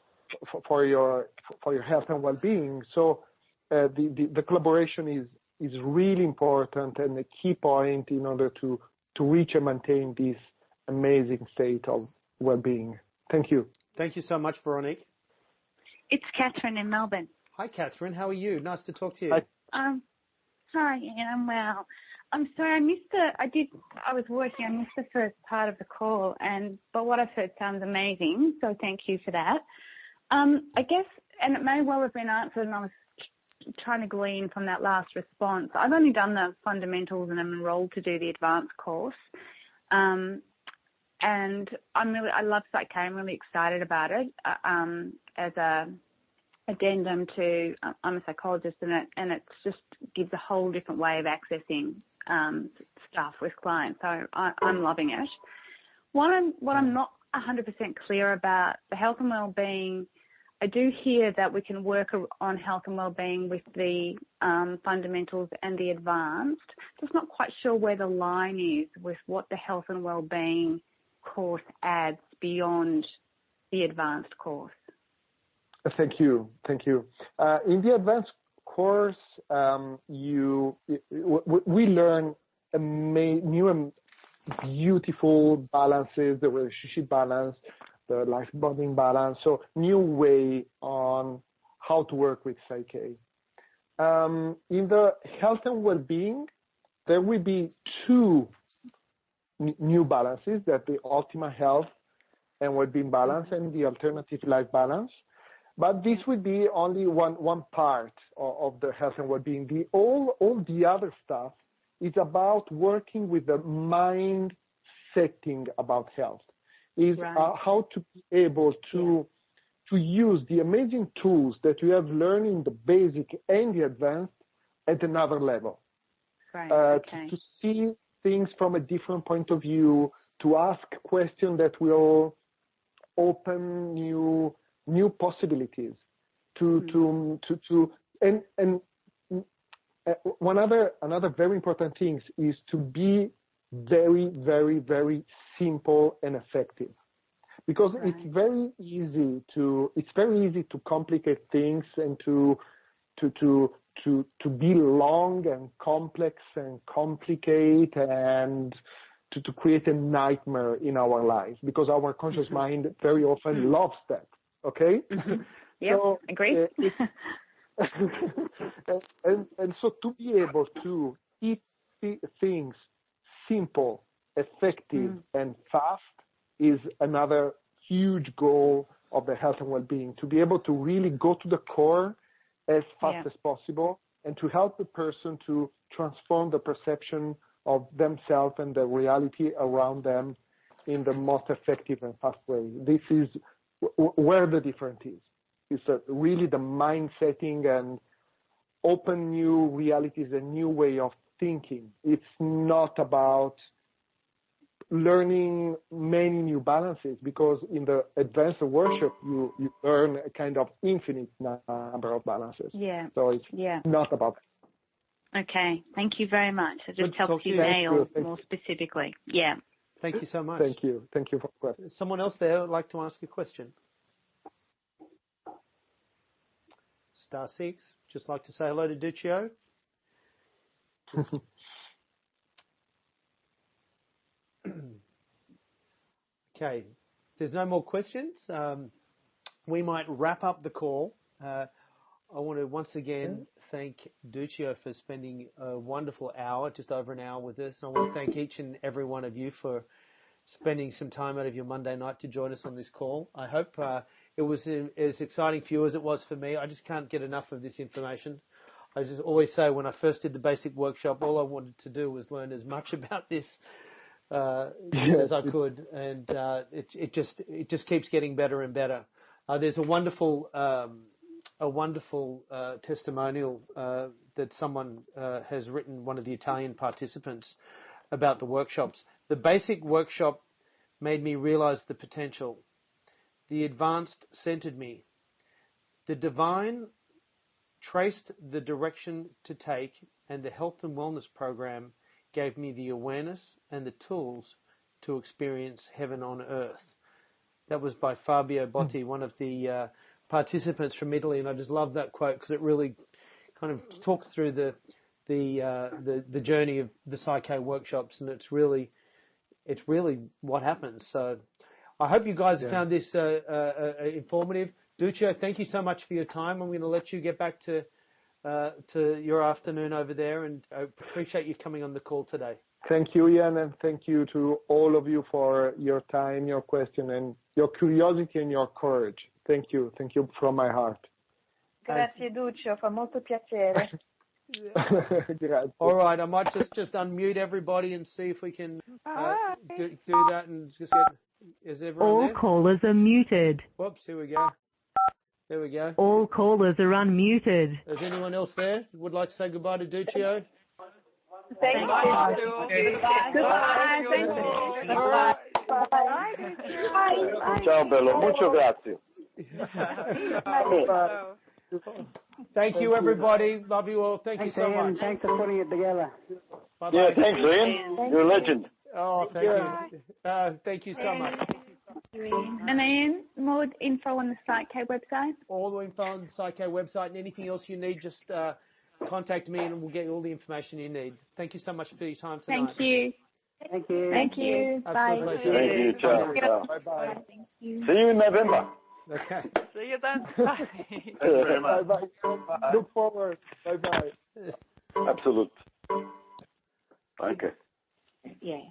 S3: your health and well-being. So the collaboration is really important and a key point in order to reach and maintain this amazing state of well-being. Thank you.
S2: Thank you so much, Veronique.
S11: It's Catherine in Melbourne.
S2: Hi, Catherine. How are you? Nice to talk to you.
S11: Hi, Ian. I'm well. I'm sorry, I was working. I missed the first part of the call, but what I've heard sounds amazing. So thank you for that. I guess, and it may well have been answered, and I was trying to glean from that last response. I've only done the fundamentals and I'm enrolled to do the advanced course. And I love PSYCH-K. I'm really excited about it as a addendum to, I'm a psychologist, and it just gives a whole different way of accessing stuff with clients. So I'm loving it. What I'm not 100% clear about, the health and wellbeing, I do hear that we can work on health and wellbeing with the fundamentals and the advanced. Just not quite sure where the line is with what the health and wellbeing course adds beyond the advanced course.
S3: Thank you. In the advanced course, we learn new and beautiful balances, the relationship balance, the life bonding balance, so new way on how to work with PSYCH-K. In the health and well-being, there will be two new balances, that the Ultima Health and Well-being balance and the Alternative Life balance. But this would be only one part of the health and well-being. All the other stuff is about working with the mind setting about health. Is how to be able to use the amazing tools that you have learned in the basic and the advanced at another level. To see things from a different point of view, to ask questions that will open new possibilities. Another very important thing is to be very, very, very simple, and effective. Because it's very easy to complicate things and to be long and complex and complicate and to create a nightmare in our lives, because our conscious mind very often loves that. Okay?
S11: Yeah,
S3: so,
S11: agreed.
S3: And so to be able to keep things simple, effective, and fast is another huge goal of the health and well-being, to be able to really go to the core as fast as possible and to help the person to transform the perception of themselves and the reality around them in the most effective and fast way. This is where the difference is. It's really the mind setting and open new realities, a new way of thinking. It's not about learning many new balances, because in the advanced workshop, you learn a kind of infinite number of balances.
S11: Yeah.
S3: So it's not about that.
S11: Okay. Thank you very much. It just helps you nail more specifically. Yeah.
S1: Thank you so much.
S3: Thank you. Thank you for the question.
S1: Someone else there would like to ask a question? *6. Just like to say hello to Duccio. Okay. There's no more questions. We might wrap up the call. I want to once again thank Duccio for spending a wonderful hour, just over an hour with us. I want to thank each and every one of you for spending some time out of your Monday night to join us on this call. I hope it was as exciting for you as it was for me. I just can't get enough of this information. I just always say, when I first did the basic workshop, all I wanted to do was learn as much about this as I could, and it just keeps getting better and better. There's a wonderful testimonial that someone has written, one of the Italian participants, about the workshops. The basic workshop made me realize the potential. The advanced centered me. The divine traced the direction to take, and the health and wellness program gave me the awareness and the tools to experience heaven on earth. That was by Fabio Botti, one of the participants from Italy, and I just love that quote because it really kind of talks through the journey of the PSYCH-K workshops, and it's really what happens. So I hope you guys have found this informative. Duccio, thank you so much for your time. I'm going to let you get back to your afternoon over there, and I appreciate you coming on the call today.
S3: Thank you, Ian, and thank you to all of you for your time, your question, and your curiosity and your courage. Thank you from my heart.
S10: Grazie, Duccio, fa molto piacere.
S3: All
S1: right, I might just unmute everybody and see if we can do that and just get. Is everyone
S12: All
S1: there?
S12: callers are muted.
S1: Whoops, here we go. There we go.
S12: All callers are unmuted.
S1: Is anyone else there who would like to say goodbye to Duccio?
S10: Thank you.
S11: Goodbye.
S13: Ciao bello, mucho grazie.
S1: Thank you, everybody. Love you all. Thanks, you so
S8: Ian.
S1: much.
S8: Thanks for putting it together.
S1: Bye-bye.
S13: Yeah, thanks, Ian. You're a legend.
S1: Oh, thank you. Thank you so much.
S11: And Ian, more info on the PSYCH-K website?
S1: All the info on the PSYCH-K website, and anything else you need, just contact me and we'll get you all the information you need. Thank you so much for your time tonight.
S11: Thank you.
S8: Thank you.
S11: Thank you. Bye.
S1: Absolute
S13: Thank you. Ciao. Ciao.
S3: Bye-bye.
S11: Thank you.
S13: See you in November.
S1: Okay.
S6: See you then. Bye.
S3: Bye-bye. Look forward. Bye-bye.
S13: Absolute. Okay.
S11: Yeah.